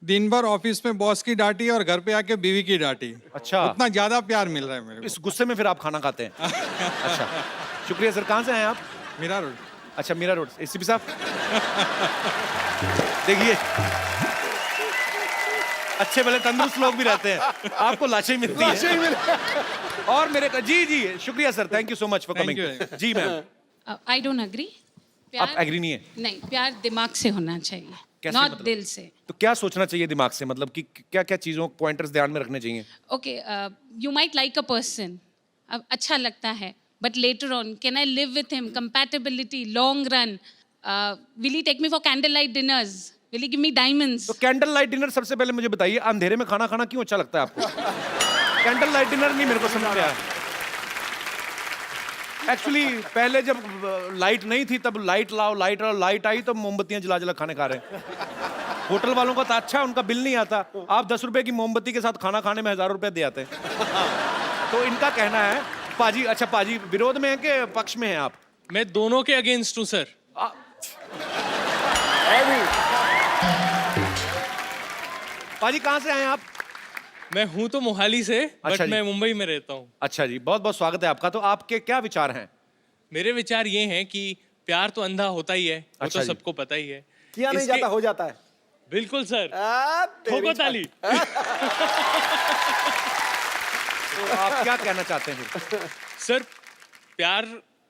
दिन भर ऑफिस में बॉस की डांटी और घर पे आके बीवी की डांटी। अच्छा, उतना ज्यादा प्यार मिल रहा है मेरे को। इस गुस्से में फिर आप खाना खाते हैं? अच्छा, शुक्रिया सर। कहाँ से हैं आप? मीरा रोड। अच्छा, मीरा रोड। एसीपी साहब देखिए, अच्छे भले तंदुरुस्त लोग भी रहते हैं, आपको लाशें मिलती हैं। और मेरे जी जी शुक्रिया sir, thank you so much for coming. जी मैम। I don't agree. आप एग्री नहीं है? नहीं, प्यार दिमाग से होना चाहिए, कैसे नॉट मतलब? दिल से। तो क्या सोचना चाहिए दिमाग से, मतलब कि क्या क्या चीजों पॉइंटर्स ध्यान में रखने चाहिए? Okay, you might like a person, अब अच्छा लगता है, but later on can I live with him, compatibility, long run, will he take me for candle light dinners, will he give me diamonds? तो candle light dinner, सबसे पहले मुझे बताइए, अंधेरे में खाना खाना क्यों अच्छा लगता है आपको? कैंडल लाइट डिनर नहीं मेरे को समझ में आया। एक्चुअली पहले जब लाइट नहीं थी तब लाइट लाओ, लाइट आई तो मोमबत्तियां जला जला खाने खा रहे हैं। होटल वालों का तो अच्छा, उनका बिल नहीं आता। आप 10 रुपए की मोमबत्ती के साथ खाना खाने में 1000 रुपए दे आते हैं। तो इनका कहना है पाजी। अच्छा पाजी, विरोध में है कि पक्ष में है आप? मैं दोनों के अगेंस्ट हूँ सर। पाजी कहाँ से आए आप? मैं हूँ तो मोहाली से, बट अच्छा मैं मुंबई में रहता हूँ। अच्छा जी, बहुत बहुत स्वागत है आपका। तो आपके क्या विचार हैं? मेरे विचार ये हैं कि प्यार तो अंधा होता ही है, वो अच्छा तो जी। सबको पता ही है। किया नहीं जाता, हो जाता है। बिल्कुल सर, ठोको ताली। तो आप क्या कहना चाहते हैं फिर? सर, प्यार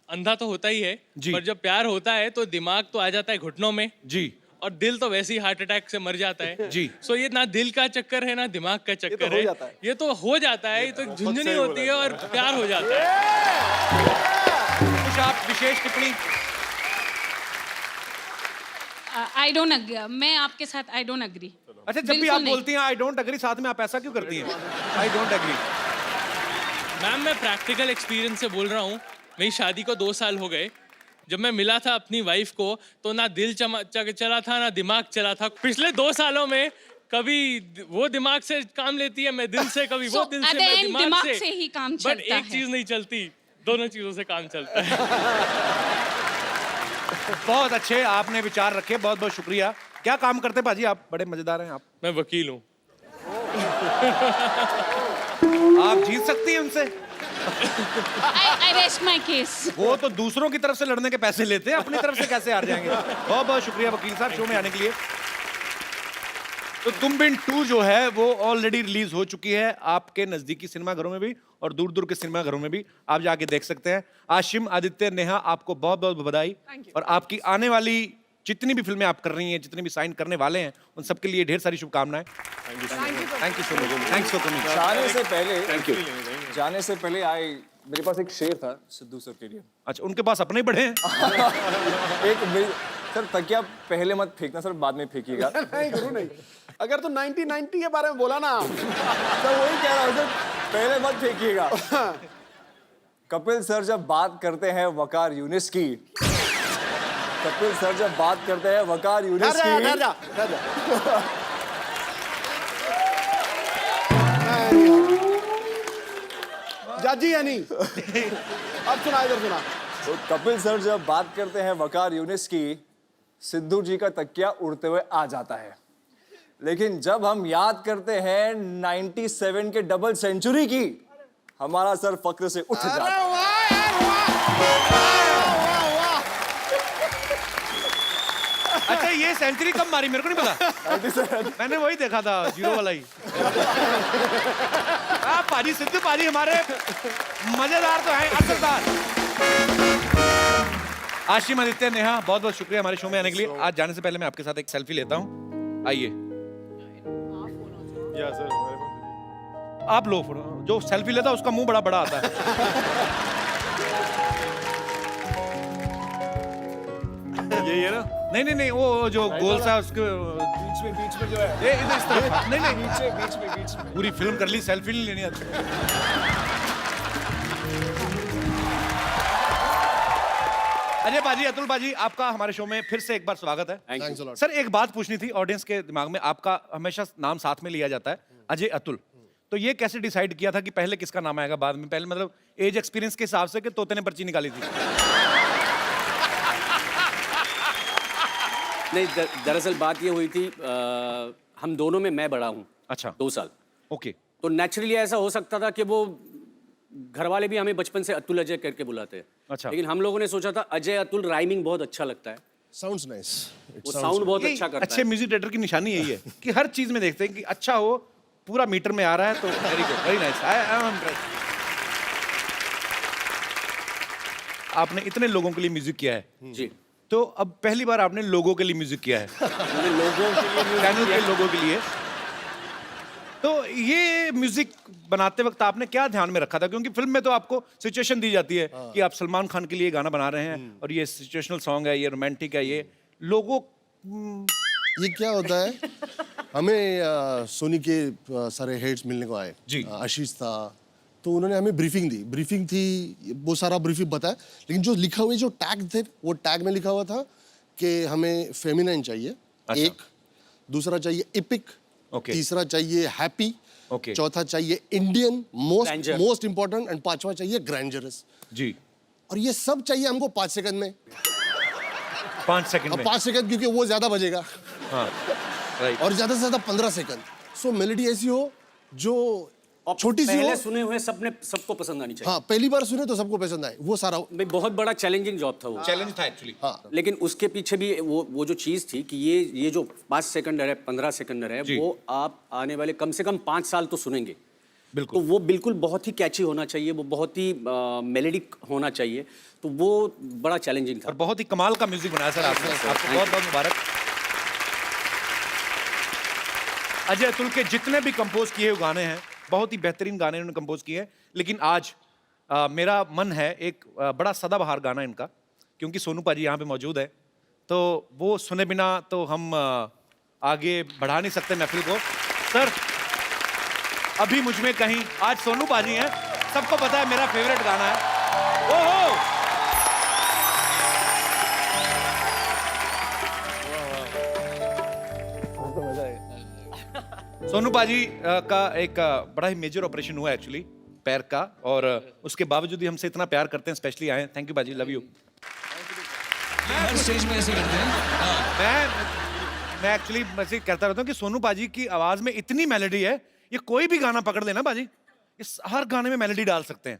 अंधा तो होता ही है, पर जब प्यार होता है तो दिमाग तो आ जाता है घुटनों में जी, और दिल तो वैसे ही हार्ट अटैक से मर जाता है जी। सो ये ना दिल का चक्कर है ना दिमाग का चक्कर है, ये तो हो जाता है, ये तो झुंझुनी होती है और प्यार हो जाता है। कुछ आप विशेष टिप्पणी? आई डोंट अग्री, मैं आपके साथ आई डोंट अग्री। अच्छा, जब भी आप बोलती हैं आई डोंट अग्री, साथ में आप ऐसा क्यों करती हैं? I don't agree. मैम, मैं प्रैक्टिकल एक्सपीरियंस से बोल रहा हूँ। मेरी शादी को 2 साल हो गए। जब मैं मिला था अपनी वाइफ को तो ना दिल चला था ना दिमाग चला था। पिछले 2 सालों में कभी वो दिमाग से काम लेती है, मैं दिल से, कभी वो दिल से, मैं दिमाग से ही काम बट चलता एक चीज नहीं चलती, दोनों चीजों से काम चलता है। बहुत अच्छे आपने विचार रखे, बहुत बहुत शुक्रिया। क्या काम करते पाजी आप? बड़े मजेदार हैं आप। मैं वकील हूँ। आप जीत सकती हैं उनसे। I rest my case. वो तो दूसरों की तरफ से लड़ने के पैसे लेते हैं, अपनी तरफ से कैसे हार जाएंगे? बहुत बहुत शुक्रिया वकील साहब शो में आने के लिए। तो तुम बिन 2 जो है वो ऑलरेडी रिलीज हो चुकी है आपके नजदीकी सिनेमाघरों में भी और दूर दूर के सिनेमाघरों में भी, आप जाके देख सकते हैं। आशिम, आदित्य, नेहा, आपको बहुत बहुत बधाई। और आपकी आने वाली जितनी भी फिल्में आप कर रही हैं, जितने भी साइन करने वाले हैं, उन सबके लिए ढेर सारी शुभकामनाएं। Thank you so much, thanks for coming. जाने से पहले थैंक यू। जाने से पहले मेरे पास एक शेर था सिद्धू सर के लिए। अच्छा, उनके पास अपने ही बड़े हैं। सर तकिया पहले मत फेंकना सर, बाद में फेंकिएगा। नहीं गुरु नहीं, अगर तो 1990 के बारे में बोला ना सर वही कह रहा हूँ सर, पहले मत फेंकिएगा। कपिल सर जब बात करते हैं वकार यूनिस की, कपिल सर जब बात करते हैं वकार यूनिस की, जाजी है नहीं। अब सुना, इधर सुना। तो कपिल सर जब बात करते हैं वकार यूनिस की, सिद्धू जी का तकिया उड़ते हुए आ जाता है। लेकिन जब हम याद करते हैं 97 के डबल सेंचुरी की, हमारा सर फक्र से उठ जाता है। अच्छा, ये सेंचुरी कब मारी मेरे को नहीं पता। मैंने वही देखा था, 0 वाला ही। पाजी, सिद्धू पाजी हमारे मजेदार तो हैं, असरदार। आशिम, आदित्य, नेहा, बहुत बहुत शुक्रिया हमारे शो में आने के लिए। आज जाने से पहले मैं आपके साथ एक सेल्फी लेता हूँ, आइए। आप लो फोटो। जो सेल्फी लेता है उसका मुंह बड़ा बड़ा आता है। यही है ना? नहीं, वो जो गोल सा उसके बीच में जो है, ये इधर इस तरफ। नहीं, बीच में पूरी फिल्म कर ली, सेल्फी नहीं लेनी आती। अजय बाजी, अतुल बाजी, आपका हमारे शो में फिर से एक बार स्वागत है। Thanks a lot. सर, एक बात पूछनी थी ऑडियंस के दिमाग में। आपका हमेशा नाम साथ में लिया जाता है, अजय अतुल। तो ये कैसे डिसाइड किया था कि पहले किसका नाम आएगा, बाद में? पहले मतलब एज एक्सपीरियंस के हिसाब से कि तोते ने पर्ची निकाली थी? नहीं, दरअसल बात ये हुई थी, हम दोनों में मैं बड़ा हूँ। अच्छा। 2 साल। ओके। तो नेचुरली ऐसा हो सकता था कि वो घर वाले भी हमें बचपन से अतुल अजय करके बुलाते हैं। अच्छा। लेकिन हम लोगों ने सोचा था अजय अतुल राइमिंग बहुत अच्छा लगता है। Sounds nice. वो साउंड बहुत अच्छा करता अच्छे है। म्यूजिक डायरेक्टर की निशानी यही है कि हर चीज में देखते हैं कि अच्छा हो, पूरा मीटर में आ रहा है, तो very good, very nice. I am impressed. आपने इतने लोगों के लिए म्यूजिक किया है जी, तो अब पहली बार आपने लोगों के लिए म्यूजिक किया है। लोगों के लिए चैनल के लोगों के लिए। तो ये म्यूजिक बनाते वक्त आपने क्या ध्यान में रखा था? क्योंकि फिल्म में तो आपको सिचुएशन दी जाती है कि आप सलमान खान के लिए गाना बना रहे हैं और ये सिचुएशनल सॉन्ग है, ये रोमांटिक है, ये लोगों। ये क्या होता है, हमें सोनी के सारे हेड्स मिलने को आए जी। आशीष था, तो उन्होंने हमें ब्रीफिंग दी। ब्रीफिंग थी, वो सारा ब्रीफिंग बताया, लेकिन जो लिखा हुआ जो टैग थे, वो टैग में लिखा हुआ था कि हमें फेमिनाइन चाहिए। अच्छा। एक, दूसरा चाहिए एपिक, तीसरा चाहिए हैप्पी, चौथा चाहिए इंडियन, मोस्ट इंपॉर्टेंट, एंड पांचवा चाहिए ग्रैंडरस। जी। और ये सब चाहिए हमको 5 सेकंड में। 5 सेकंड में? 5 सेकंड, क्योंकि वो ज्यादा बजेगा। हाँ, राइट। और ज्यादा से ज्यादा 15 सेकंड। सो मेलोडी ऐसी हो जो छोटी सी हो। पहले सुने हुए सबको पसंद आनी चाहिए। हाँ, पहली बार सुने तो सबको पसंद आए, वो सारा। भाई बहुत बड़ा चैलेंजिंग जॉब था वो। चैलेंज था एक्चुअली। हाँ। लेकिन उसके पीछे भी वो जो चीज़ थी कि ये जो 5 सेकंडर है, 15 सेकंडर है, वो आप आने वाले कम से कम 5 साल तो सुनेंगे। बिल्कुल। तो वो बिल्कुल बहुत ही कैची होना चाहिए, वो बहुत ही मेलोडिक होना चाहिए। तो वो बड़ा चैलेंजिंग था और बहुत ही कमाल का म्यूजिक बनाया सर आपने। आपको बहुत बहुत मुबारक। अजय अतुल के जितने भी कंपोज किए हुए गाने हैं, बहुत ही बेहतरीन गाने उन्होंने कंपोज किए हैं। लेकिन आज मेरा मन है एक बड़ा सदाबहार गाना इनका, क्योंकि सोनू पाजी यहाँ पे मौजूद है, तो वो सुने बिना तो हम आगे बढ़ा नहीं सकते महफिल को। सर, अभी मुझ में कहीं, आज सोनू पाजी हैं, सबको पता है मेरा फेवरेट गाना है। ओहो, सोनू पाजी का एक बड़ा ही मेजर ऑपरेशन हुआ एक्चुअली, पैर का, और उसके बावजूद ही हमसे इतना प्यार करते हैं, स्पेशली आए। थैंक यू पाजी, लव यू। हर स्टेज में ऐसे करते हैं। मैं एक्चुअली वैसे कहता रहता हूँ कि सोनू पाजी की आवाज में इतनी मेलोडी है, ये कोई भी गाना पकड़ लेना पाजी, इस हर गाने में मेलोडी डाल सकते हैं।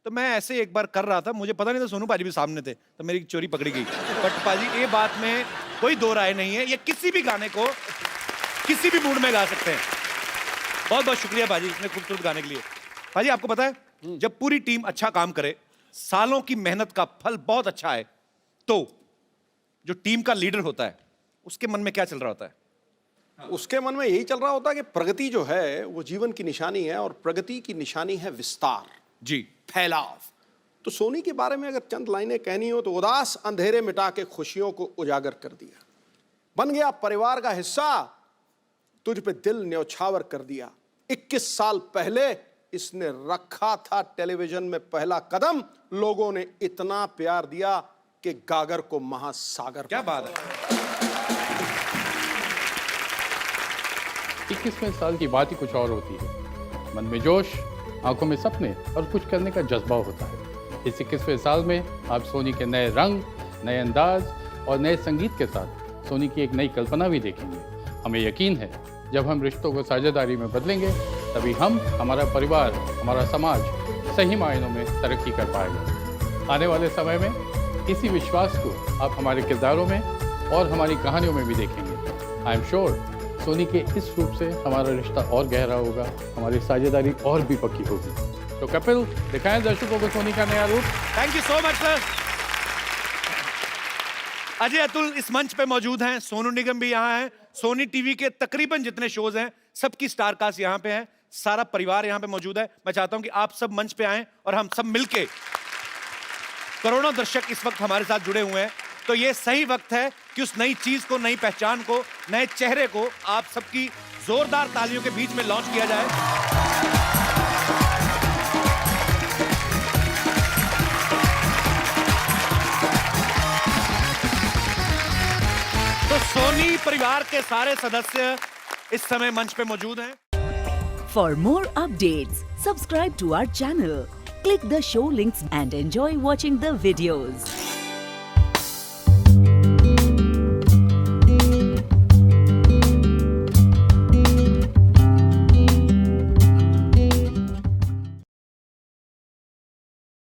तो मैं ऐसे एक बार कर रहा था, मुझे पता नहीं था सोनू पाजी भी सामने थे, तो मेरी चोरी पकड़ी गई। बट पाजी, ये बात में कोई दो राय नहीं है, ये किसी भी गाने को किसी भी मूड में गा सकते हैं। बहुत बहुत शुक्रिया पाजी इतने खूबसूरत गाने के लिए। पाजी, आपको पता है, जब पूरी टीम अच्छा काम करे, सालों की मेहनत का फल बहुत अच्छा है, तो जो टीम का लीडर होता है उसके मन में क्या चल रहा होता है? उसके मन में यही चल रहा होता है कि प्रगति जो है वो जीवन की निशानी है और प्रगति की निशानी है विस्तार जी, फैलाव। तो सोनी के बारे में अगर चंद लाइनें कहनी हो तो उदास अंधेरे मिटा के खुशियों को उजागर कर दिया, बन गया परिवार का हिस्सा, तुझ पे दिल न्यौछावर कर दिया। 21 साल पहले इसने रखा था टेलीविजन में पहला कदम, लोगों ने इतना प्यार दिया कि गागर को महासागर। क्या बात है। 21वें साल की बात ही कुछ और होती है। मन में जोश, आंखों में सपने और कुछ करने का जज्बा होता है। इस 21वें साल में आप सोनी के नए रंग, नए अंदाज और नए संगीत के साथ सोनी की एक नई कल्पना भी देखेंगे। हमें यकीन है जब हम रिश्तों को साझेदारी में बदलेंगे तभी हम, हमारा परिवार, हमारा समाज सही मायनों में तरक्की कर पाएगा। आने वाले समय में इसी विश्वास को आप हमारे किरदारों में और हमारी कहानियों में भी देखेंगे। आई एम श्योर सोनी के इस रूप से हमारा रिश्ता और गहरा होगा, हमारी साझेदारी और भी पक्की होगी। तो कपिल, दिखाएं दर्शकों को सोनी का नया रूप। Thank you so much sir. Ajay Atul इस मंच पे मौजूद हैं, सोनू निगम भी यहाँ हैं, सोनी टीवी के तकरीबन जितने शोज हैं सबकी स्टार कास्ट यहाँ पे है, सारा परिवार यहाँ पे मौजूद है। मैं चाहता हूँ कि आप सब मंच पे आएं और हम सब मिलके, करोड़ों दर्शक इस वक्त हमारे साथ जुड़े हुए हैं, तो ये सही वक्त है कि उस नई चीज को, नई पहचान को, नए चेहरे को आप सबकी जोरदार तालियों के बीच में लॉन्च किया जाए। तो सोनी परिवार के सारे सदस्य इस समय मंच पे मौजूद हैं। For more updates, subscribe to our channel, click the show links and enjoy watching the videos.